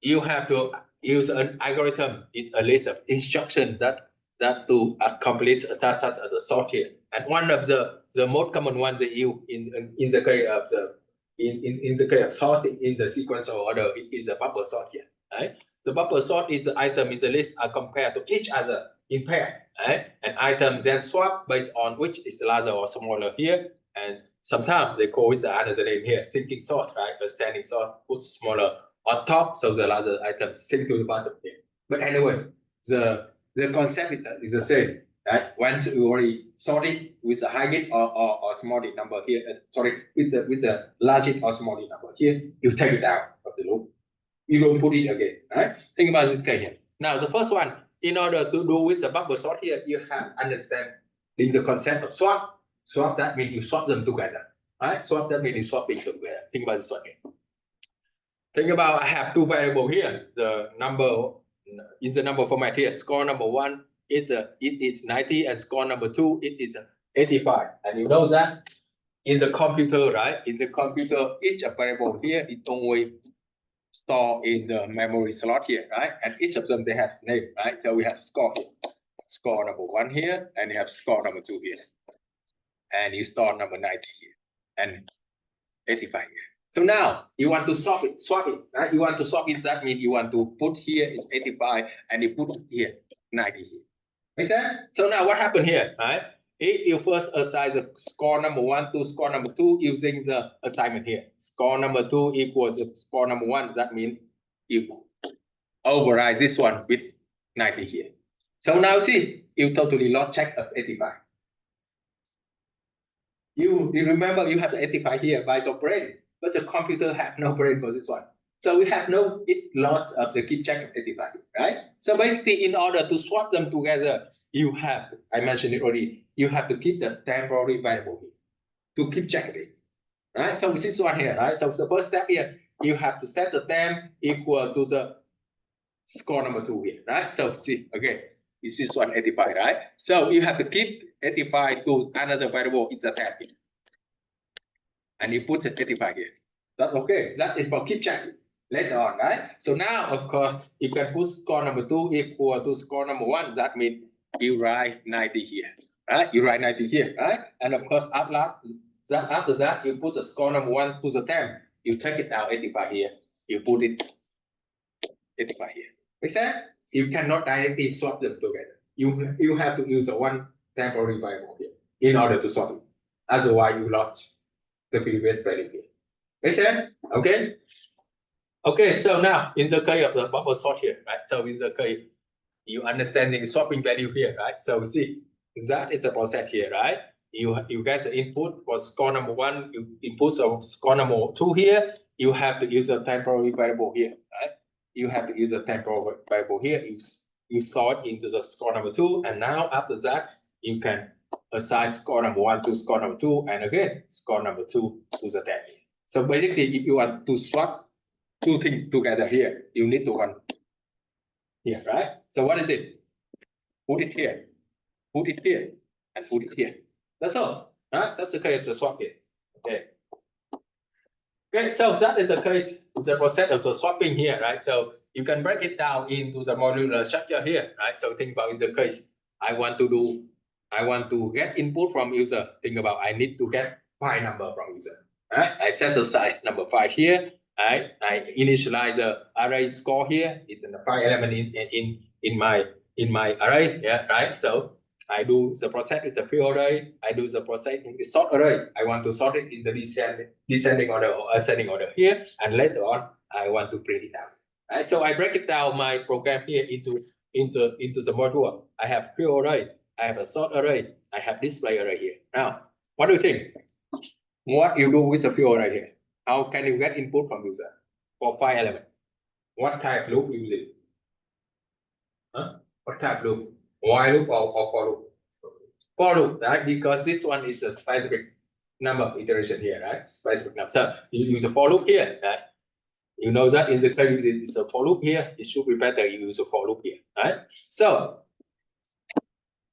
you have to use an algorithm. It's a list of instructions that to accomplish a task such as the sort here. And one of the most common ones that you in the case of in the case of sorting in the sequential order, it is a bubble sort here, right? The bubble sort is the item in the list are compared to each other in pair, right? And items then swap based on which is larger or smaller here. And sometimes they call it another name here, sinking sort, right? Ascending sort, put smaller on top, so the larger item sink to the bottom here. But anyway, the concept is the same. right? Once you already sort it with a high bit or small bit number here, with a large bit or small bit number here, you take it out of the loop. You don't put it again, right? Think about this case here. Now, the first one, in order to do with the bubble sort here, you have to understand the concept of swap. Swap, that means you swap them together, right? Swap, that means you swap it together. Think about this one here. Think about, I have two variables here. The number in the number format here, score number 1 it is 90, and score number 2 it is 85. And you know that in the computer, right? In the computer, each variable here is only stored in the memory slot here, right? And each of them they have name, right? So we have score here, score number 1 here, and you have score number 2 here, and you store number 90 here, and 85 here. So now you want to swap it, right? You want to swap it, that means you want to put here is 85 and you put here 90 here. Make sense? So now what happened here, right? If you first assign the score number 1 to score number 2 using the assignment here, score number 2 equals score number 1, that means you override this one with 90 here. So now see, you totally lost track of 85. You remember you have the 85 here by your brain, but the computer have no brain for this one. So we have lots of the keep track of 85, right? So basically, in order to swap them together, you have, I mentioned it already, you have to keep the temporary variable here to keep track of it, right? So this one here, right? So the first step here, you have to set the temp equal to the score number 2 here, right? So see, again, this is 185, right? So you have to keep 85 to another variable, it's a temp here. And you put 85 here. That's okay. That is for keep track later on, right? So now, of course, you can put score number 2 equal to score number 1. That means you write 90 here, right? You write 90 here, right? And of course, after that, you put the score number 1 to the temp. You take it out 85 here. You put it 85 here. Make sense? You cannot directly swap them together. You have to use the one temporary variable here in order to swap it. Otherwise, you lost the previous value here. Make sense? Okay. Okay, so now in the case of the bubble sort here, right? So in the case, you understand the swapping value here, right? So see, that is a process here, right? You get the input for score number 1, you input of score number 2 here, you have to use a temporary variable here, right? You have to use a temporary variable here, you store it into the score number 2, and now after that, you can assign score number 1 to score number 2, and again, score number 2 to the temp. So basically, if you want to swap two things together here, you need to run here, right? So what is it? Put it here, put it here, and put it here. That's all, right? That's the case of the swap here. Okay. Okay, so that is the case, the process of the swapping here, right? So you can break it down into the modular structure here, right? So think about in the case, I want to get input from user. Think about I need to get file number from user, right? I set the size number 5 here. I initialize the array score here. It's in the 5 element in my array, yeah, right? So I do the process with the field array. I do the process in the sort array. I want to sort it in the descending order or ascending order here, and later on I want to print it out. Right? So I break it down my program here into the module. I have field array. I have a sort array. I have display array here. Now, what do you think? What you do with the field array here? How can you get input from user for 5 element? What type loop you use? Huh? What type loop? While loop or for loop? For loop, right? Because this one is a specific number of iteration here, right? Specific number. So you use a for loop here, right? You know that in the case it's a for loop here, it should be better you use a for loop here, right? So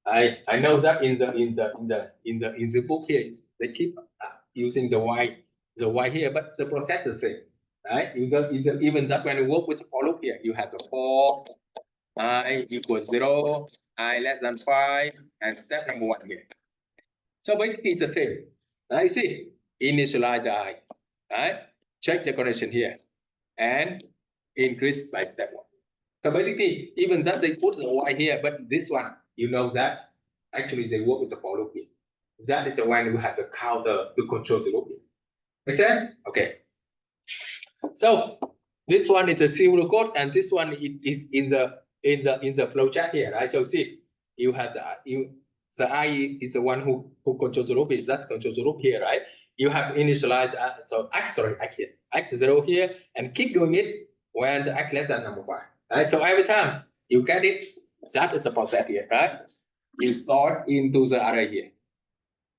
I know that in the book here they keep using the y here, but the process the same, right? Even that when you work with the for loop here, you have the for I equals 0, I less than 5, and step number 1 here. So basically it's the same. Right? See, initialize the I, right? Check the condition here, and increase by step 1. So basically, even that they put the y here, but this one, you know that actually they work with the for loop here. That is the one you have the counter to control the loop here. Make sense? Okay. So this one is a similar code, and this one is in the flowchart here, right? So see, you have the The I is the one who controls the loop. Is that controls the loop here, right? You have initialize so X here, X0 here, and keep doing it when the X less than number 5. Right? So every time you get it, that is the process here, right? You store into the array here.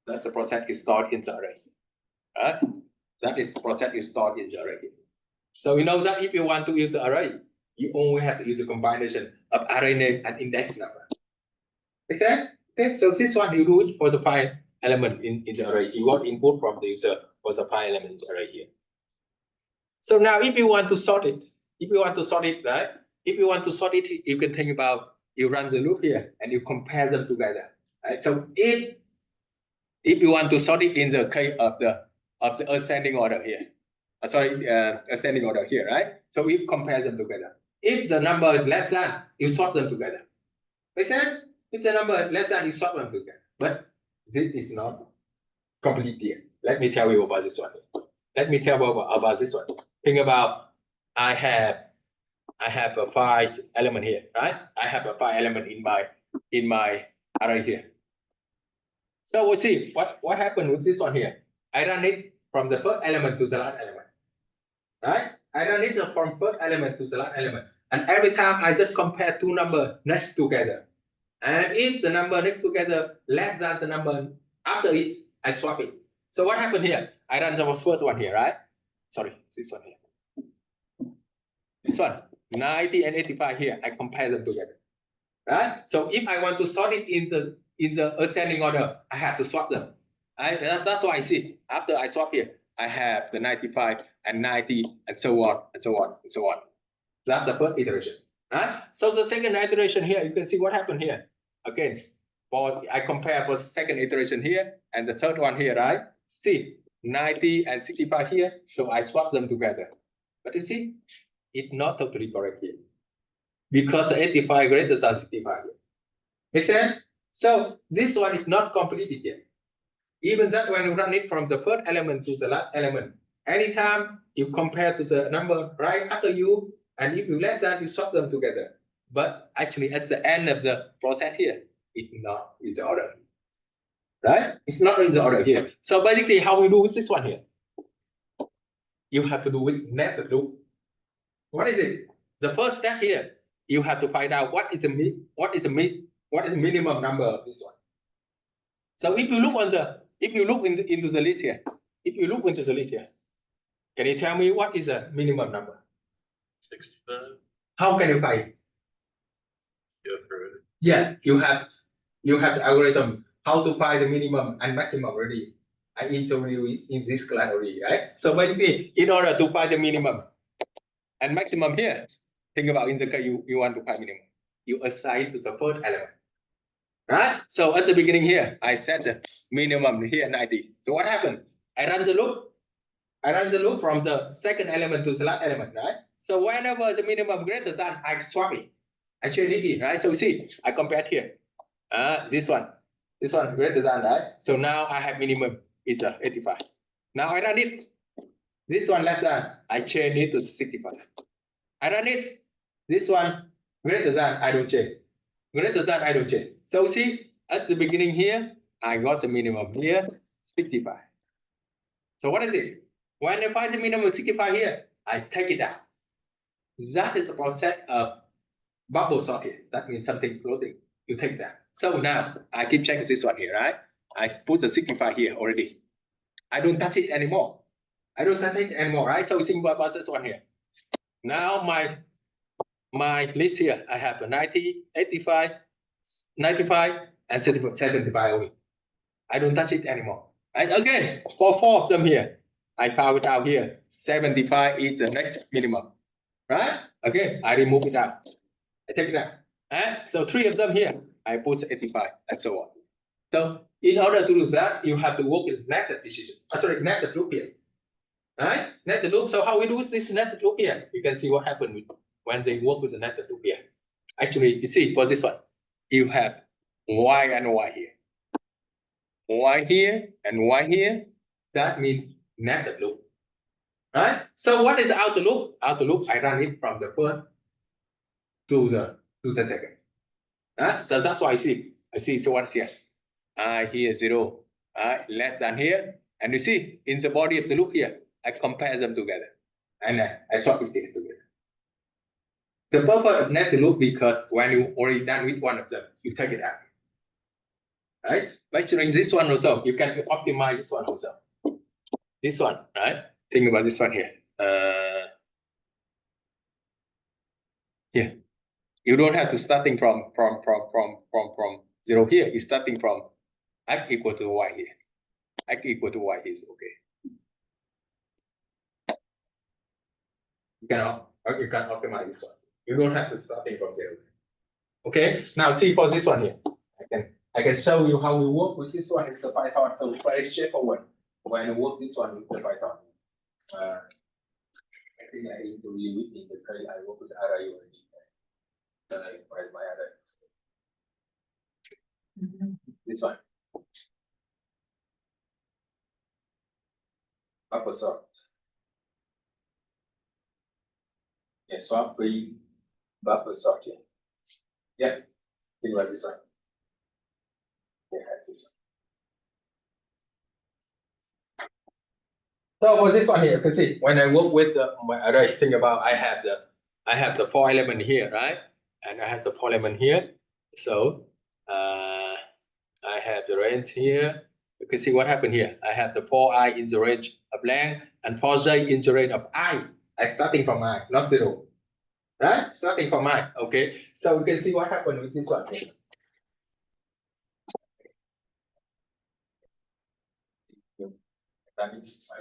That's the process you stored in the array. Right? That is the process you stored in the array here. So we know that if you want to use the array, you only have to use a combination of array name and index number. Make sense? Okay, so this one you do it for the file element in the array. You got input from the user for the file element in the array here. So now if you want to sort it, right? If you want to sort it, you can think about you run the loop here and you compare them together. Right? So if you want to sort it in the case of the ascending order here, ascending order here, right? So we compare them together. If the number is less than, you sort them together. Make sense? If the number is less than, you sort them together. But this is not complete here. Let me tell you about this one. Let me tell you about this one. Think about I have a 5 element here, right? I have a 5 element in my array here. So we'll see what happened with this one here. I run it from the first element to the last element, right? I run it from first element to the last element, and every time I just compare two numbers next together, and if the number next together less than the number after it, I swap it. So what happened here? I run the first one here, right? Sorry, this one here. This one, 90 and 85 here. I compare them together, right? So if I want to sort it in the ascending order, I have to swap them. That's why I see after I swap here, I have the 95 and 90 and so on and so on and so on. That's the first iteration, right? So the second iteration here, you can see what happened here. Again, I compare for the second iteration here and the third one here, right? See, 90 and 65 here, so I swap them together. But you see, it's not totally correct here because 85 greater than 65 here. Make sense? So this one is not completed yet. Even that when you run it from the first element to the last element, anytime you compare to the number right after you, and if you less than, you swap them together. But actually at the end of the process here, it's not in the order. Right? It's not in the order here. So basically how we do with this one here? You have to do with netted loop. What is it? The first step here, you have to find out what is the minimum number of this one. So if you look into the list here, can you tell me what is the minimum number? 65. How can you find it? Yeah, you have the algorithm how to find the minimum and maximum already. I introduced in this class already, right? So basically, in order to find the minimum and maximum here, think about in the case you want to find minimum, you assign to the first element. Right? So at the beginning here, I set the minimum here 90. So what happened? I run the loop from the second element to the last element, right? So whenever the minimum greater than, I swap it. I change it, right? So see, I compared here. This one greater than, right? So now I have minimum is 85. Now I run it. This one less than, I change it to 65. I run it. This one greater than, I don't change. Greater than, I don't change. So see, at the beginning here, I got the minimum here, 65. So what is it? When I find the minimum 65 here, I take it out. That is the process of bubble sorting. That means something floating. You take that. So now I keep checking this one here, right? I put the 65 here already. I don't touch it anymore. Right? So think about this one here. Now my list here, I have 90, 85, 95, and 75 only. I don't touch it anymore. And again, for 4 of them here, I found it out here. 75 is the next minimum. Right? Again, I remove it out. I take it out. And so 3 of them here, I put 85 and so on. So in order to do that, you have to work with netted decision. Netted loop here. Right? Netted loop. So how we do this netted loop here? You can see what happened when they work with the netted loop here. Actually, you see for this one, you have Y and Y here. Y here and Y here. That means netted loop. Right? So what is the outer loop? Outer loop, I run it from the first to the second. Right? So that's why I see. So what's here? I here 0, less than here. And you see, in the body of the loop here, I compare them together. And I swap it together. The purpose of net loop, because when you already done with one of them, you take it out. Right? Actually, this one also, you can optimize this one also. This one, right? Think about this one here. Here. You don't have to starting from 0 here. You're starting from x equal to y here. X equal to y is okay. You can optimize this one. You don't have to starting from 0. Okay. Now see for this one here. I can show you how we work with this one in the Python. So very straightforward when you work this one with the Python. I think I need to leave it in the case I work with RIU already. Where's my other? This one. Buffer sort. Yeah, swap bring buffer sort here. Yeah, think about this one. Yeah, that's this one. So for this one here, you can see when I work with my array, think about I have the 4 element here, right? And I have the 4 element here. So I have the range here. You can see what happened here. I have the 4i in the range of length and 4j in the range of I. I starting from I, not 0. Right? Starting from I. Okay. So you can see what happened with this one here.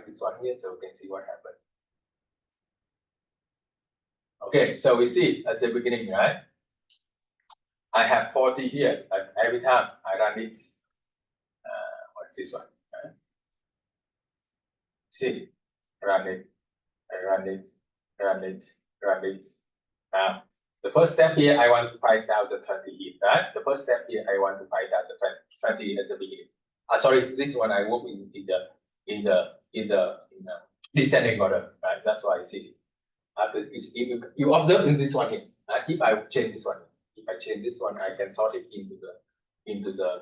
This one here, so we can see what happened. Okay, so we see at the beginning, right? I have 40 here, but every time I run it, what's this one? Right? See, run it, run it, run it, run it. Now, the first step here, I want to find out the 20 here, right? The first step here, I want to find out the 20 at the beginning. Sorry, this one I work in the descending order, right? That's why I see. After you observe in this one here. If I change this one, if I change this one, I can sort it into the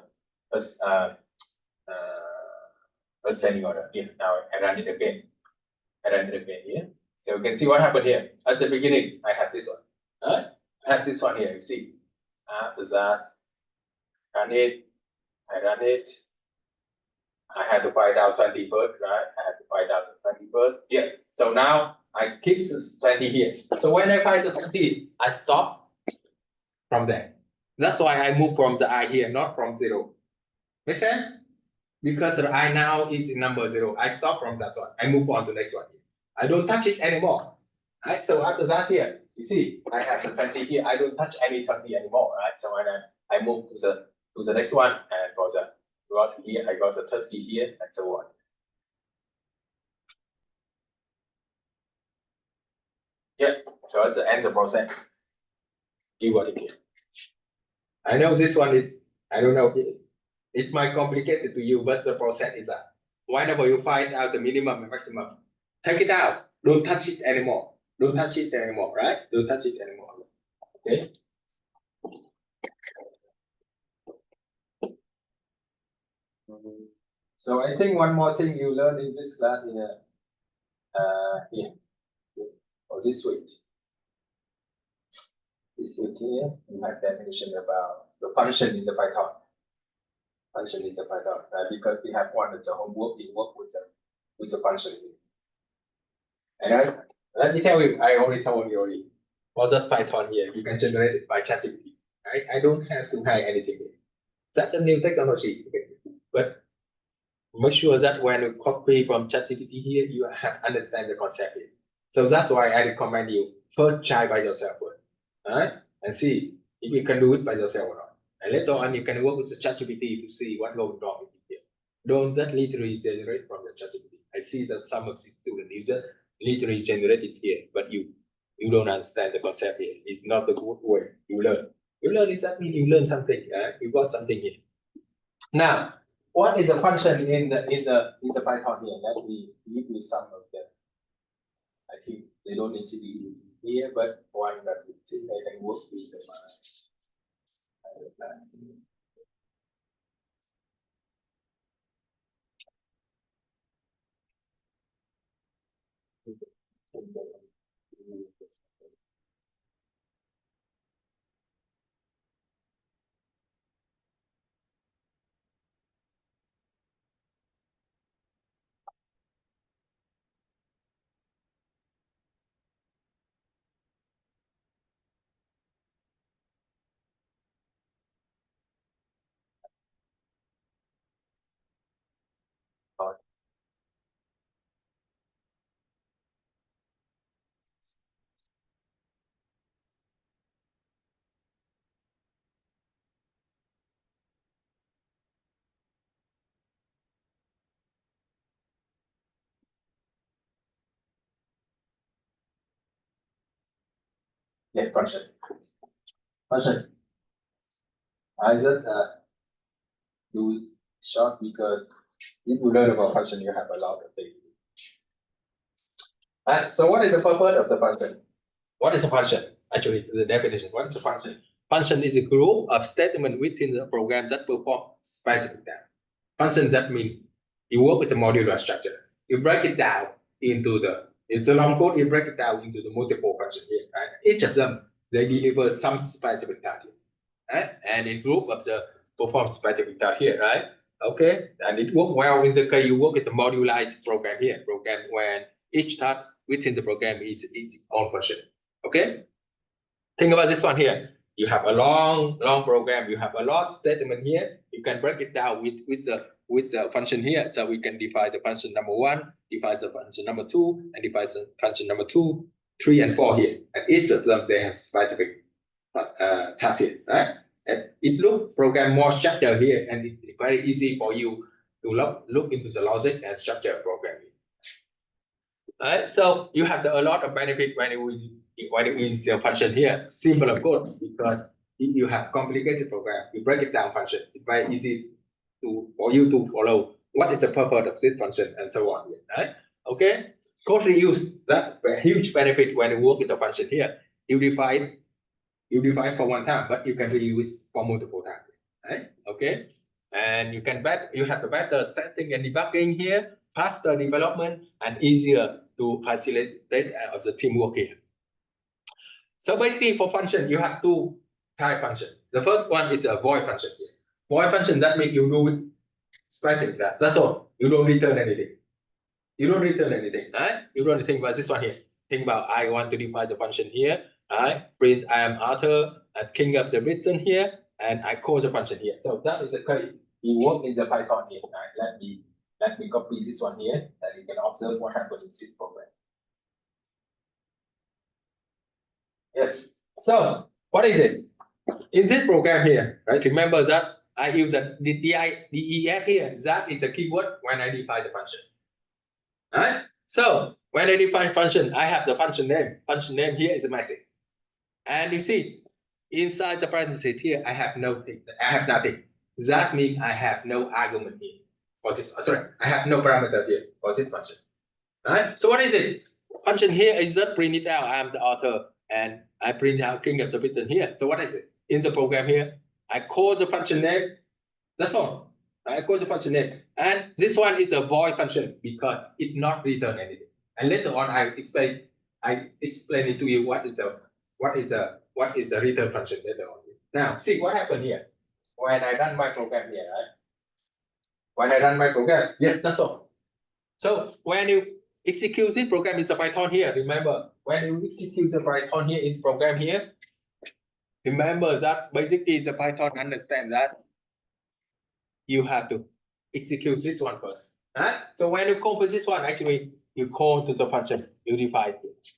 ascending order. Here now I run it again. I run it again here. So you can see what happened here. At the beginning, I have this one. I have this one here. You see. After that, run it. I run it. I had to find out 20 first, right? I had to find out the 20 first. Yeah. So now I keep this 20 here. So when I find the 20, I stop from there. That's why I move from the I here, not from 0. Make sense? Because the I now is in number 0. I stop from that one. I move on to the next one. I don't touch it anymore. Right? So after that here, you see, I have the 20 here. I don't touch any 20 anymore. Right? So when I move to the next one, and for the here, I got the 30 here, and so on. Yeah, so at the end of the process, you got it here. I know this one is, I don't know, it might complicate it to you, but the process is that whenever you find out the minimum and maximum, take it out. Don't touch it anymore. Don't touch it anymore, right? Don't touch it anymore. Okay. So I think one more thing you learn in this class here, or this week. This week here, we have definition about the function in the Python. Function in the Python, because we have one of the homework, we work with the function here. And let me tell you, I already told you already. For this Python here, you can generate it by ChatGPT. Right? I don't have to hide anything here. That's a new technology. Okay. But make sure that when you copy from ChatGPT here, you have understand the concept here. So that's why I recommend you first try by yourself first, right? And see if you can do it by yourself or not. And later on, you can work with the ChatGPT to see what goes wrong here. Don't just literally generate from the ChatGPT. I see that some of the students use it literally generated here, but you don't understand the concept here. It's not a good way you learn. You learn is that means you learn something. You got something here. Now, what is the function in the Python here? Let me give you some of them. I think they don't need to be here, but one that we think I can work with them. Yeah, function. Function. I just do it short because if you learn about function, you have a lot of things. So what is the purpose of the function? What is a function? Actually, the definition. What is a function? Function is a group of statements within the program that perform specific tasks. Function that means you work with a modular structure. You break it down into it's a long code. You break it down into the multiple functions here. Right? Each of them they deliver some specific task. Right? And in group of the perform specific task here, right? Okay, and it works well in the case you work with a modularized program here. Program when each task within the program is its own function. Okay, think about this one here. You have a long program. You have a lot of statement here. You can break it down with the function here. So we can define the function number 1, define the function number 2, and define the function number 2, 3, and 4 here. And each of them they have specific task here, right? And it looks program more structured here, and it's very easy for you to look into the logic and structure of programming. Right, so you have a lot of benefit when you use the function here. Simple of code because if you have complicated program, you break it down function. It's very easy for you to follow what is the purpose of this function and so on. Right? Okay. Code reuse, that's a huge benefit when you work with a function here. You define for one time, but you can reuse for multiple times. Right? Okay. And you have the better setting and debugging here, faster development, and easier to facilitate of the teamwork here. So basically for function, you have two type function. The first one is a void function here. Void function, that means you do specific that. That's all. You don't return anything. Right? You don't think about this one here. Think about I want to define the function here. Right? Print I am Arthur and king of the Britain here, and I call the function here. So that is the code. You work in the Python here. Right? Let me copy this one here, and you can observe what happens in this program. Yes. So what is it? In this program here, right? Remember that I use the DEF here. That is a keyword when I define the function. Right? So when I define function, I have the function name. Function name here is a message. And you see, inside the parentheses here, I have nothing. That means I have no argument here for this. Sorry, I have no parameter here for this function. Right? So what is it? Function here is just print it out. I am the author, and I print out king of the Britain here. So what is it? In the program here, I call the function name. That's all. I call the function name, and this one is a void function because it not return anything. And later on, I explain it to you what is a return function later on. Now, see what happened here when I run my program here, right? When I run my program, yes, that's all. So when you execute this program in the Python here, remember when you execute the Python here in the program here, remember that basically the Python understands that you have to execute this one first. Right? So when you compose this one, actually you call to the function you define it.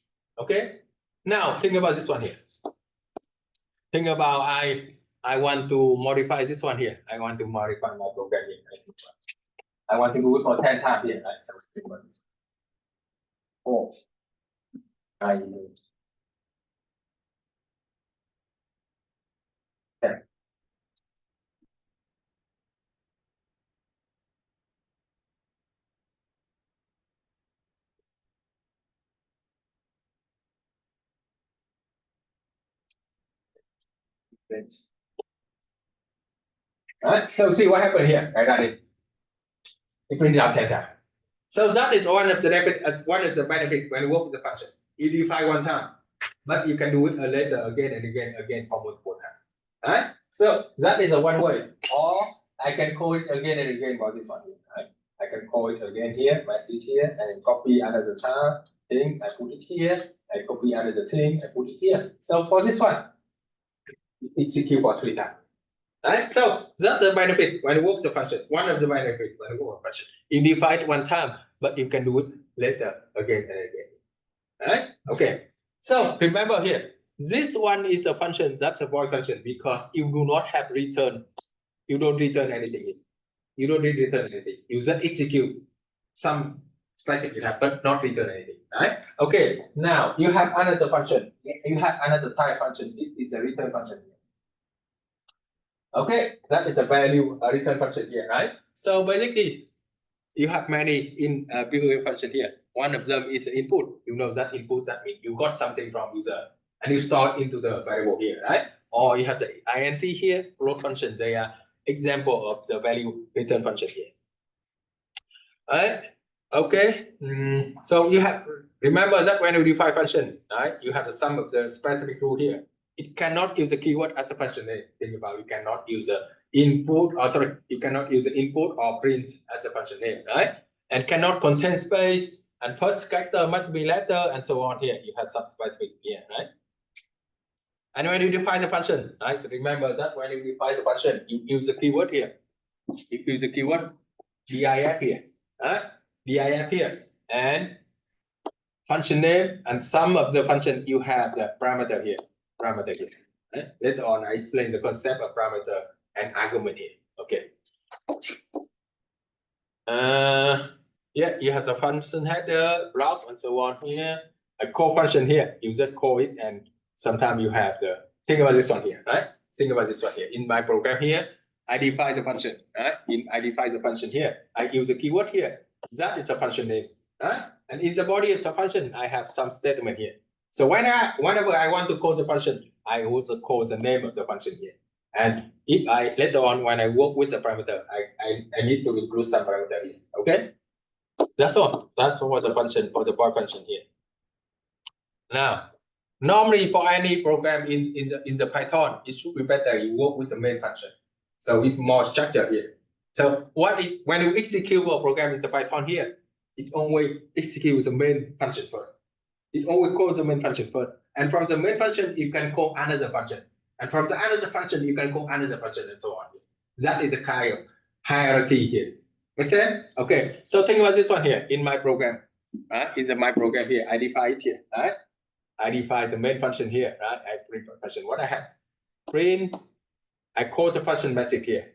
Okay. Now think about this one here. Think about I want to modify this one here. I want to modify my program here. I want to do it for 10 times here. Right? So think about this. 4. I do 10. Right? So see what happened here. I got it. It printed out 10 times. So that is one of the benefits when you work with the function. You define one time, but you can do it later again and again for multiple times. Right? So that is a one way. Or I can call it again and again for this one. Right? I can call it again here, message here, and copy another thing, I put it here, I copy another thing, I put it here. So for this one, execute for 3 times. Right? So that's the benefit when you work the function. One of the benefits when you work the function. You define it one time, but you can do it later again and again. Right? Okay. So remember here, this one is a function that's a void function because you do not have return. You don't return anything. You don't return anything. You just execute some specific type, but not return anything. right? Okay, now you have another function. You have another type function. It is a return function here. Okay, that is a value a return function here, right? So basically, you have many in behavior function here. One of them is input. You know that input, that means you got something from user and you store into the variable here, right? Or you have the int here, float function. They are example of the value return function here. Right? Okay. So you have remember that when you define function, right? You have the sum of the specific rule here. It cannot use a keyword as a function name. Think about you cannot use the input, or sorry, you cannot use the input or print as a function name, right? And cannot contain space, and first character must be letter, and so on here. You have some specific here, right? And when you define the function, right? So remember that when you define the function, you use the keyword here. You use the keyword DIF here, DIF here, and function name, and some of the function you have the parameter here. Later on, I explain the concept of parameter and argument here. Okay. Yeah, you have the function header, block, and so on here. A call function here, you just call it, and sometimes you have the think about this one here, right? Think about this one here. In my program here, I define the function, right? I define the function here. I use the keyword here. That is a function name, right? And in the body of the function, I have some statement here. So whenever I want to call the function, I also call the name of the function here. And if I later on when I work with the parameter, I need to include some parameter here. Okay, that's all. That's what the function or the bar function here. Now, normally for any program in the Python, it should be better you work with the main function. So it's more structured here. So when you execute a program in the Python here, it only executes the main function first. It only calls the main function first. And from the main function, you can call another function. And from the another function, you can call another function and so on. That is a kind of hierarchy here. Make sense? Okay. So think about this one here in my program. In my program here, I define it here. Right? I define the main function here. Right? I print the function. What I have? Print. I call the function message here.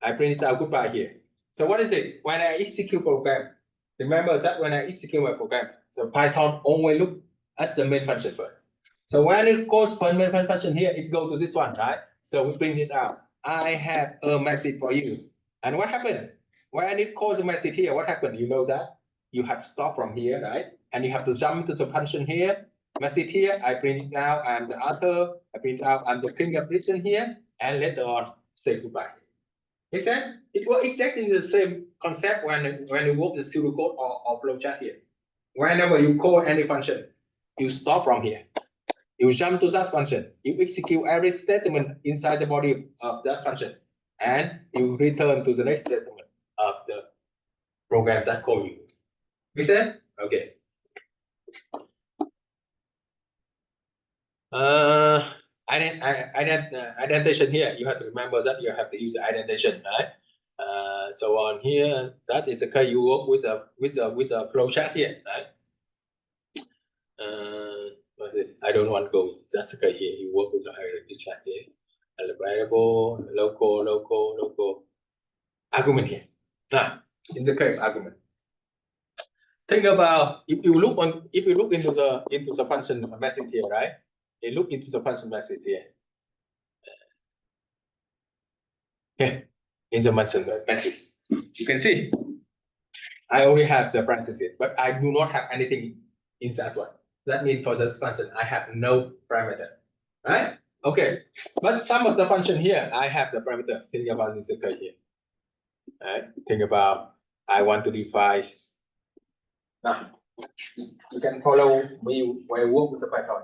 I print it out goodbye here. So what is it? When I execute program, remember that when I execute my program, so Python only look at the main function first. So when it goes for main function here, it goes to this one, right? So we print it out. I have a message for you. And what happened? When it calls the message here, what happened? You know that you have to stop from here, right? And you have to jump to the function here. Message here, I print it now. I'm the author. I print out. I'm the fingerprint here, and later on say goodbye. Make sense? It was exactly the same concept when you work the pseudocode or flowchart here. Whenever you call any function, you stop from here. You jump to that function. You execute every statement inside the body of that function, and you return to the next statement of the program that call you. Make sense? Okay. Indentation here, you have to remember that you have to use the indentation, right? So on here, that is the case you work with a flowchart here, right? I don't want to go with that's the case here. You work with the hierarchy chart here. And the variable, local argument here. Now, in the case of argument, think about if you look into the function message here, right? You look into the function message here. Here, in the function message, you can see I only have the parentheses, but I do not have anything in that one. That means for this function, I have no parameter, right? Okay, but some of the function here, I have the parameter. Think about this okay here. Right? Think about I want to define. Now, you can follow me when I work with the Python.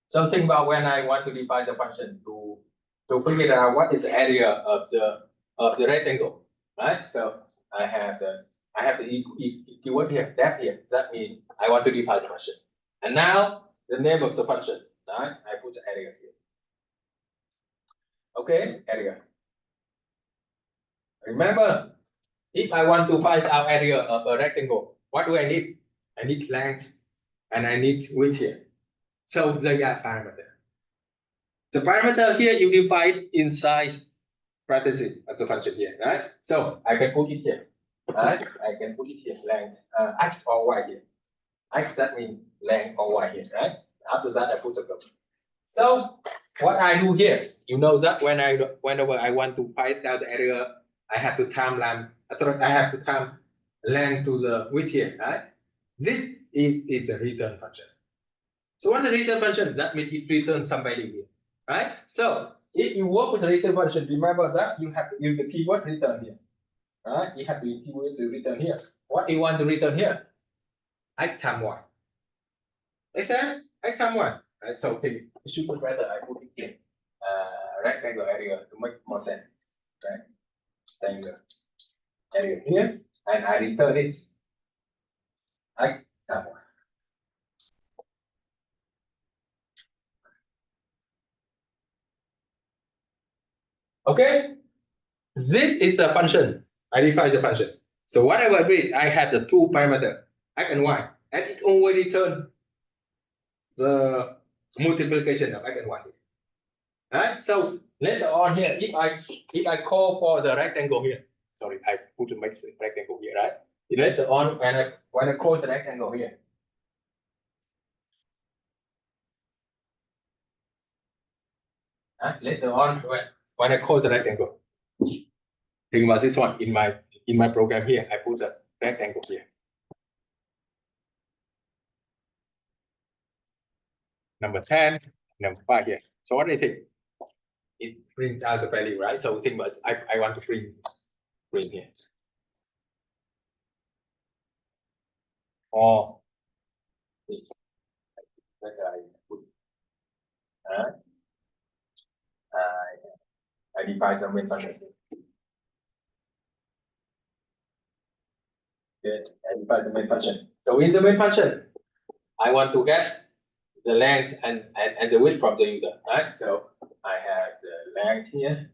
So think about when I want to define the function to figure out what is the area of the rectangle, right? So I have the keyword here, that here. That means I want to define the function. And now the name of the function, right? I put the area here. Okay, area. Remember, if I want to find out area of a rectangle, what do I need? I need length and I need width here. So they are parameter. The parameter here you define inside parentheses of the function here, right? So I can put it here, right? I can put it here, length, x or y here. X that means length or Y here, right? After that, I put a comma. So what I do here, you know that whenever I want to find out the area, I have to time length to the width here, right? This is a return function. So when the return function, that means it returns some value here, right? So if you work with the return function, remember that you have to use the keyword return here, right? You have to use keyword to return here. What do you want to return here? X times Y. Make sense? X times Y. Right? So it should be better. I put it in rectangle area to make more sense, right? Rectangle area here, and I return it X times Y. Okay, this is a function. I define the function. So whatever I read, I have the two parameters, X and Y, and it only return the multiplication of X and Y. Right? So later on here, if I call for the rectangle here, sorry, I put the rectangle here, right? Later on, when I call the rectangle here, later on when I call the rectangle, think about this one in my program here, I put the rectangle here. Number 10, number 5 here. So what is it? It brings out the value, right? So think about I want to bring here. Or this that I put. I define the main function. Okay, I define the main function. So in the main function, I want to get the length and the width from the user, right? So I have the length here.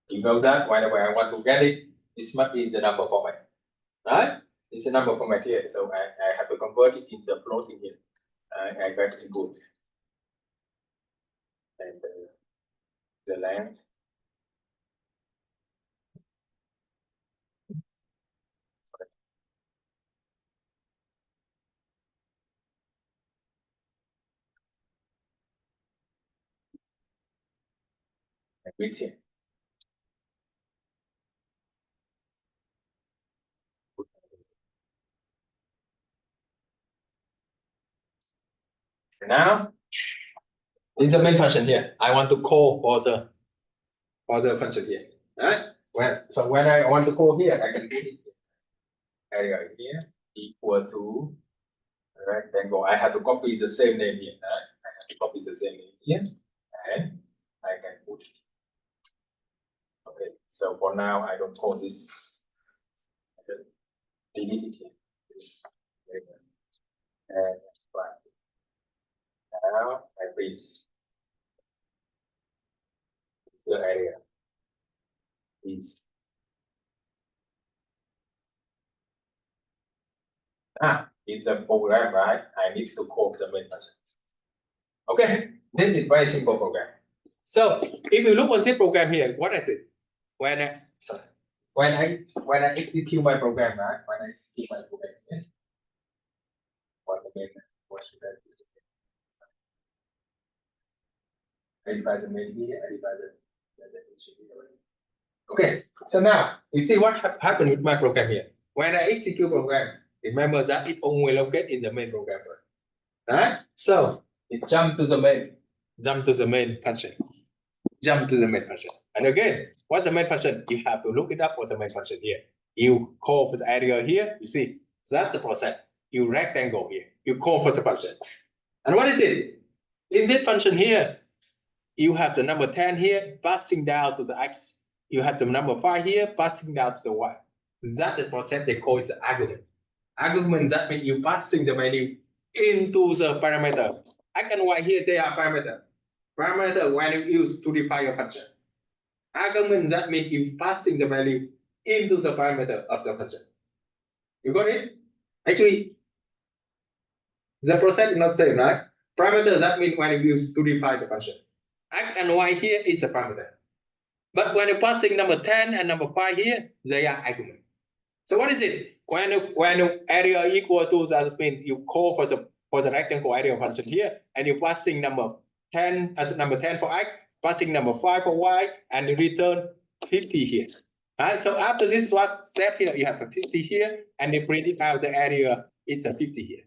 You know that whenever I want to get it, this must be in the number format, right? It's a number format here, so I have to convert it into a floating here. I got input and the length. And width here. Now, in the main function here, I want to call for the function here, right? When I want to call here, I can put it area here equal to rectangle. I have to copy the same name here. Right? I have to copy the same name here, and I can put it. Okay, so for now, I don't call this. So delete it here. And now I print the area is it's a program, right? I need to call the main function. Okay, this is very simple program. So if you look on this program here, what is it? When I execute my program, right? When I execute my program here, what should I do? I divide the main here, I divide the okay, so now you see what happened with my program here. When I execute program, remember that it only located in the main program, right? So it jump to the main function, And again, what's the main function? You have to look it up for the main function here. You call for the area here. You see, that's the process. You rectangle here. You call for the function. And what is it? In this function here, you have the number 10 here passing down to the x. You have the number 5 here passing down to the y. That's the process they call it the argument. Argument, that means you passing the value into the parameter. X and y here, they are parameter. Parameter when you use to define your function. Argument, that means you passing the value into the parameter of the function. You got it? Actually, the process is not same, right? Parameter, that means when you use to define the function. X and y here is a parameter. But when you're passing number 10 and number 5 here, they are argument. So what is it? when the area equal to that means you call for the rectangle area function here, and you passing number 10 as number 10 for x, passing number 5 for y, and you return 50 here. Right? So after this one step here, you have a 50 here, and you print it out the area, it's a 50 here.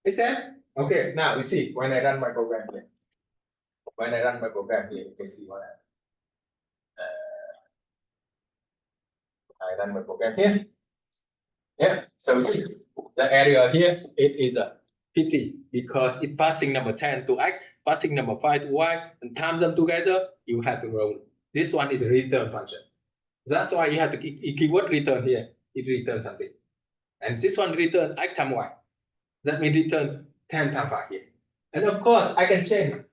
Is that? Okay, now you see when I run my program here. When I run my program here, you can see what I run my program here. Yeah, so see the area here, it is a 50 because it passing number 10 to x, passing number 5 to y, and times them together, you have to roll. This one is a return function. That's why you have to keyword return here. It returns something. And this one return x times y. That means return 10 times 5 here. And of course, I can change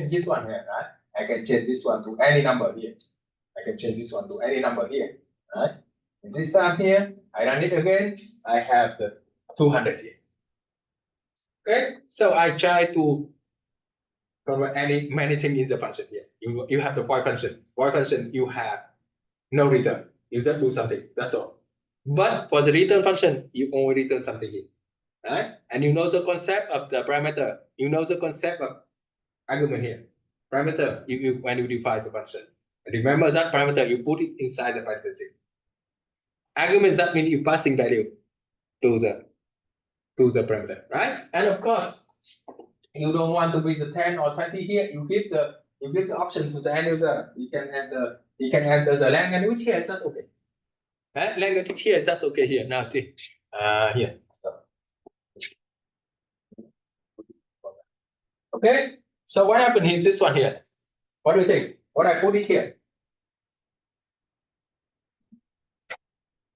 this one here, right? I can change this one to any number here. I can change this one to any number here, right? And this time here, I run it again, I have the 200 here. Okay, so I try to convert many things in the function here. You have the void function. Void function, you have no return. You just do something, that's all. But for the return function, you only return something here. Right? And you know the concept of the parameter. You know the concept of argument here. Parameter, when you define the function. And remember that parameter, you put it inside the parenthesis. Argument, that means you passing value to the parameter, right? And of course, you don't want to be the 10 or 20 here. You give the option to the end user. You can add the language here. That's okay. Right? Language here. That's okay here. Now see, here. Okay. So what happened is this one here. What do you think? What I put it here?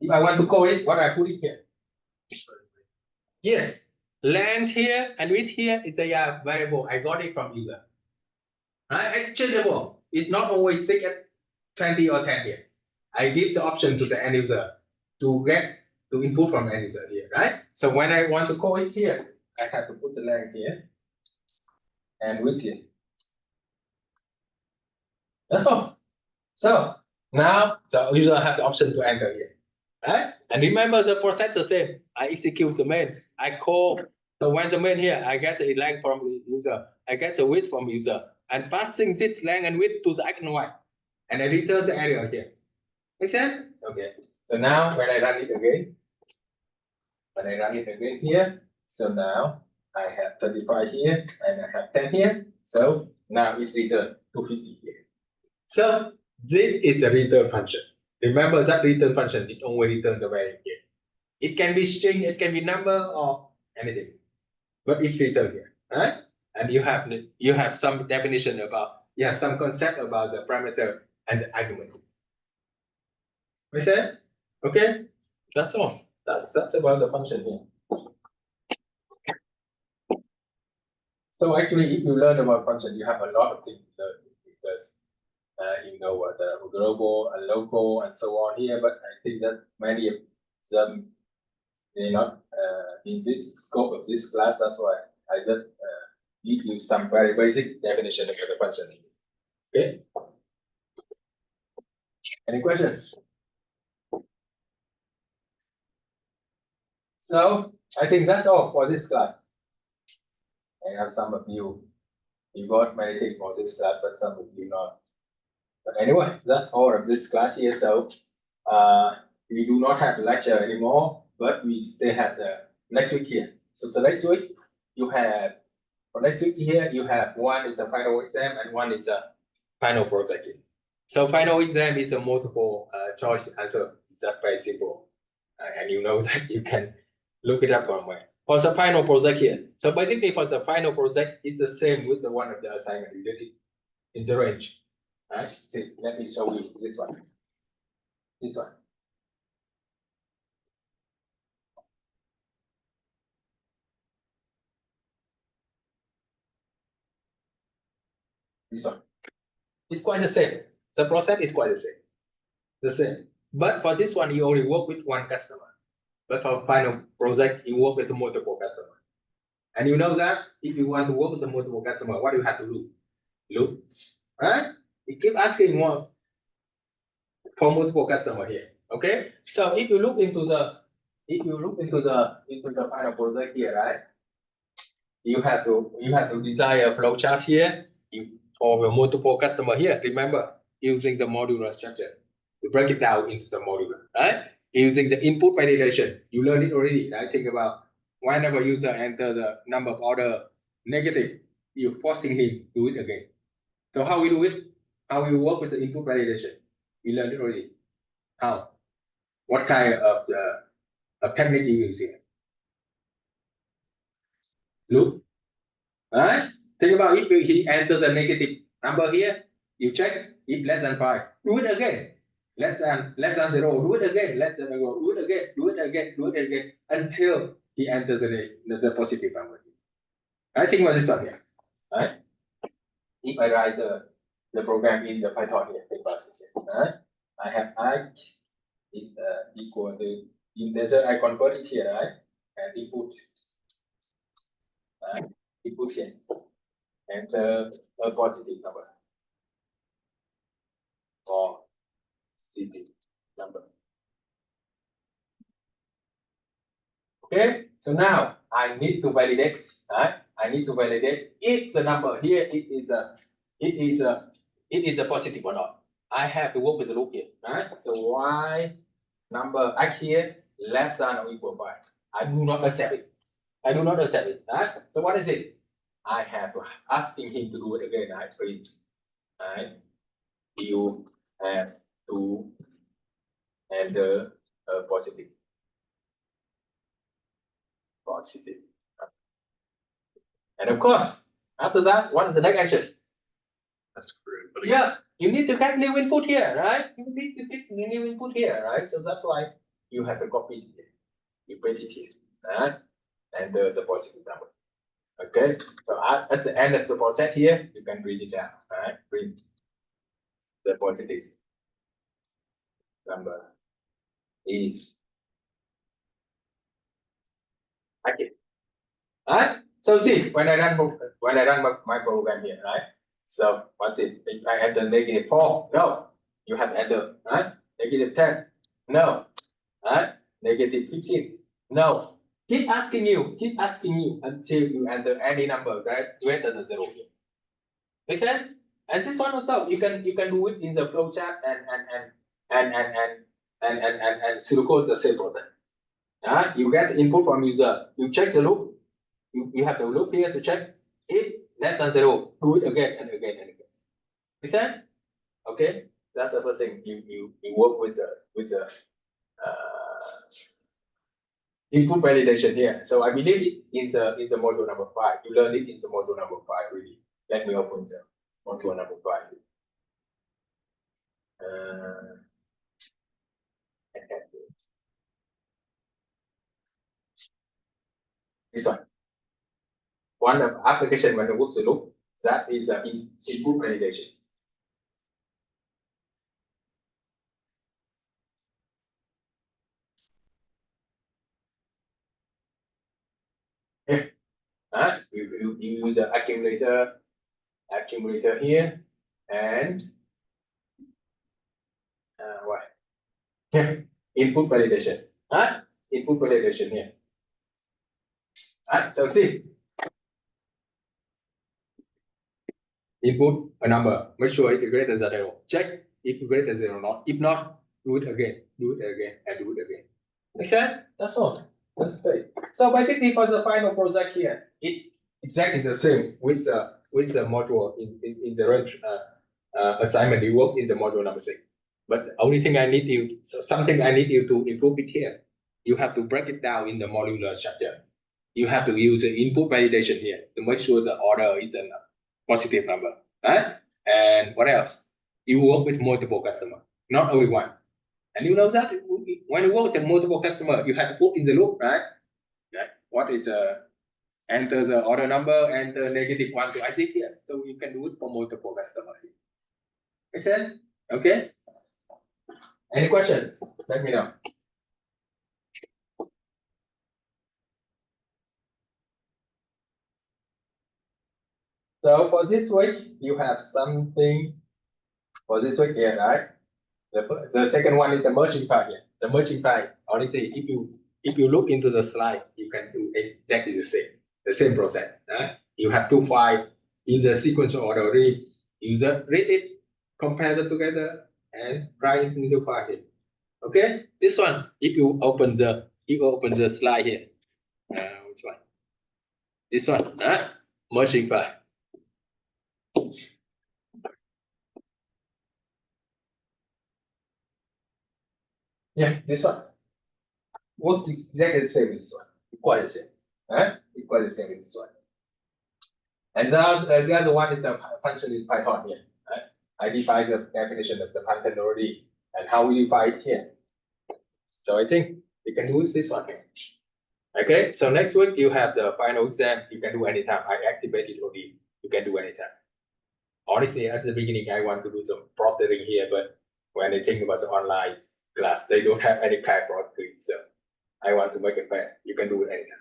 If I want to call it, what I put it here? Yes, length here and width here is a variable. I got it from user. Right? Exchangeable. It's not always stick at 20 or 10 here. I give the option to the end user to input from end user here, right? So when I want to call it here, I have to put the length here and width here. That's all. So now the user has the option to enter here. Right? And remember the process the same. I execute the main. I call the when the main here, I get the length from the user. I get the width from user. And passing this length and width to the x and y. And I return the area here. Make sense? Okay. So now when I run it again, here, so now I have 35 here and I have 10 here. So now it returns 250 here. So this is a return function. Remember that return function, it only returns the value here. It can be string, it can be number or anything, but it returns here, right? And you have some definition about, you have some concept about the parameter and the argument. Make sense? Okay, that's all. That's about the function here. So actually, if you learn about function, you have a lot of things to learn because you know what the global and local and so on here, but I think that many of them they're not in this scope of this class. That's why I just give you some very basic definition of the function. Okay. Any questions? So I think that's all for this class. I have some of you got many things for this class, but some of you not. But anyway, that's all of this class here. So we do not have lecture anymore, but we still have the next week here. So the next week you have, for next week here, you have one is a final exam and one is a final project. So final exam is a multiple choice answer. It's very simple. And you know that you can look it up from where. For the final project here. So basically for the final project, it's the same with the one of the assignment related in the range. Right? See, let me show you this one. This one. This one. It's quite the same. The process is quite the same. The same. But for this one, you only work with one customer. But for final project, you work with multiple customers. And you know that if you want to work with the multiple customer, what do you have to do? Look, right? You keep asking more for multiple customer here. Okay. So if you look into the if you look into the final project here, right? You have to design a flow chart here for multiple customer here. Remember, using the modular structure, you break it down into the modular, right? Using the input validation, you learned it already, right? Think about whenever user enter the number of order negative, you forcing him do it again. So how we do it? How we work with the input validation? You learned it already. How? What kind of technique you use here? Look, right? Think about if he enters a negative number here, you check if less than 5. Do it again. Less than 0. Do it again. Less than 0. Do it again. Do it again. Do it again until he enters the positive number. I think what is on here, right? If I write the program in the Python here, right? I have I equal to integer. I convert it here, right? And input, right? Input here, and a positive number or city number. Okay, so now I need to validate, right? I need to validate if the number here it is a positive or not. I have to work with the loop here, right? So y number x here less than or equal 5. I do not accept it. I do not accept it, right? So what is it? I have to asking him to do it again, right? Print, right? You have to enter a positive. And of course, after that, what is the next action? That's crude, but Yeah, you need to get new input here, right? You need to get new input here, right? So that's why you have to copy it here. You paste it here, right? And the positive number. Okay, so at the end of the process here, you can read it down, right? Print the positive number is okay. Right? So see, when I run my program here, right? So what's it? If I enter negative 4, no, you have to enter, right? Negative 10, no, right? Negative 15, no. Keep asking you until you enter any number, right? Greater than 0 here. Make sense? And this one also, you can do it in the flowchart and pseudocode the same process. You get the input from user, you check the loop. You have to look here to check if less than 0. Do it again and again and again. Is that okay? That's the first thing you work with the input validation here. So I believe it in the module number 5. You learn it in the module number 5 really. Let me open the module number 5. This one of application when I work the loop, that is input validation. You use the accumulator here and what? Input validation. Input validation here. So see, input a number, make sure it's greater than 0. Check if greater than 0 or not. If not, do it again, and do it again. Make sense? That's all. That's great. So basically for the final project here, it exactly the same with the module in the range assignment. You work in the module number 6. But the only thing I need you to improve it here. You have to break it down in the modular structure. You have to use the input validation here to make sure the order is a positive number. Right? And what else? You work with multiple customers, not only one. And you know that when you work with multiple customers, you have to put in the loop, right? What is enter the order number and the negative 1 to IC here. So you can do it for multiple customers. Make sense? Okay. Any question? Let me know. So for this week, you have something for this week here, right? The second one is the merging file here. The merging file, honestly, if you if you look into the slide, you can do exactly the same process. You have two files in the sequential order. Read, user read it, compare them together, and write it into file here. Okay, this one, if you open the slide here, which one? This one, merging file. Yeah, this one. Works exactly the same as this one. Quite the same. Quite the same as this one. And the other one is the function in Python here. I define the definition of the function already, and how we define it here. So I think you can use this one here. Okay, so next week you have the final exam. You can do anytime. I activate it already. You can do anytime. Honestly, at the beginning, I want to do some proctoring here, but when I think about the online class, they don't have any kind of proctoring. So I want to make it fair. You can do it anytime.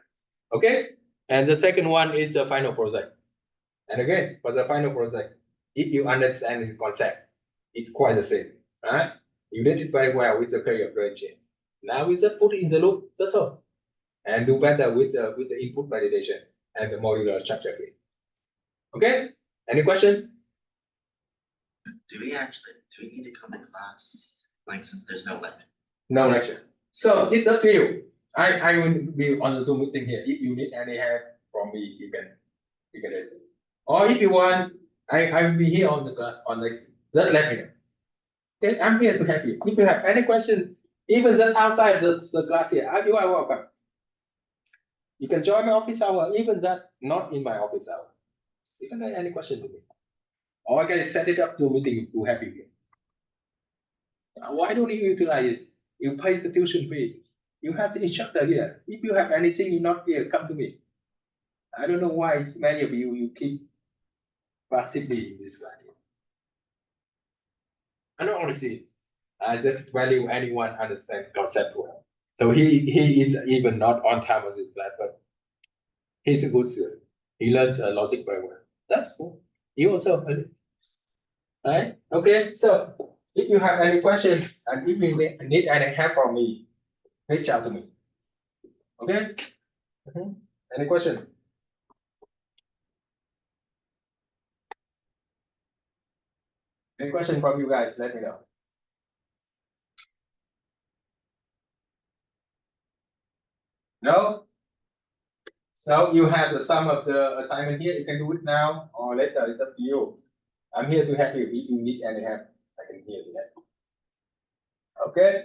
Okay, and the second one is the final project. And again, for the final project, if you understand the concept, it's quite the same, right? You did it very well with the career branching. Now we just put it in the loop, that's all. And do better with the input validation and the modular structure here. Okay? Any question? Do we need to come to class, like, since there's no lecture? No lecture. So it's up to you. I will be on the Zoom meeting here. If you need any help from me, you can do it. Or if you want, I will be here on the class on next week. Just let me know. Okay, I'm here to help you. If you have any questions, even just outside the class here, you are welcome. You can join my office hour, even that not in my office hour. You can have any question to me. Or I can set it up to a meeting to help you here. Why don't you utilize it? You pay the tuition fee. You have the instructor here. If you have anything you're not here, come to me. I don't know why many of you keep passively in this class. I don't honestly, I just value anyone understand concept well. So he is even not on time on this class, but he's a good student. He learns logic very well. That's cool. You also, right? Okay, so if you have any questions and if you need any help from me, reach out to me. Okay? Any question? Any question from you guys? Let me know. No? So you have the sum of the assignment here. You can do it now or later. It's up to you. I'm here to help you. If you need any help, I can here to help. Okay?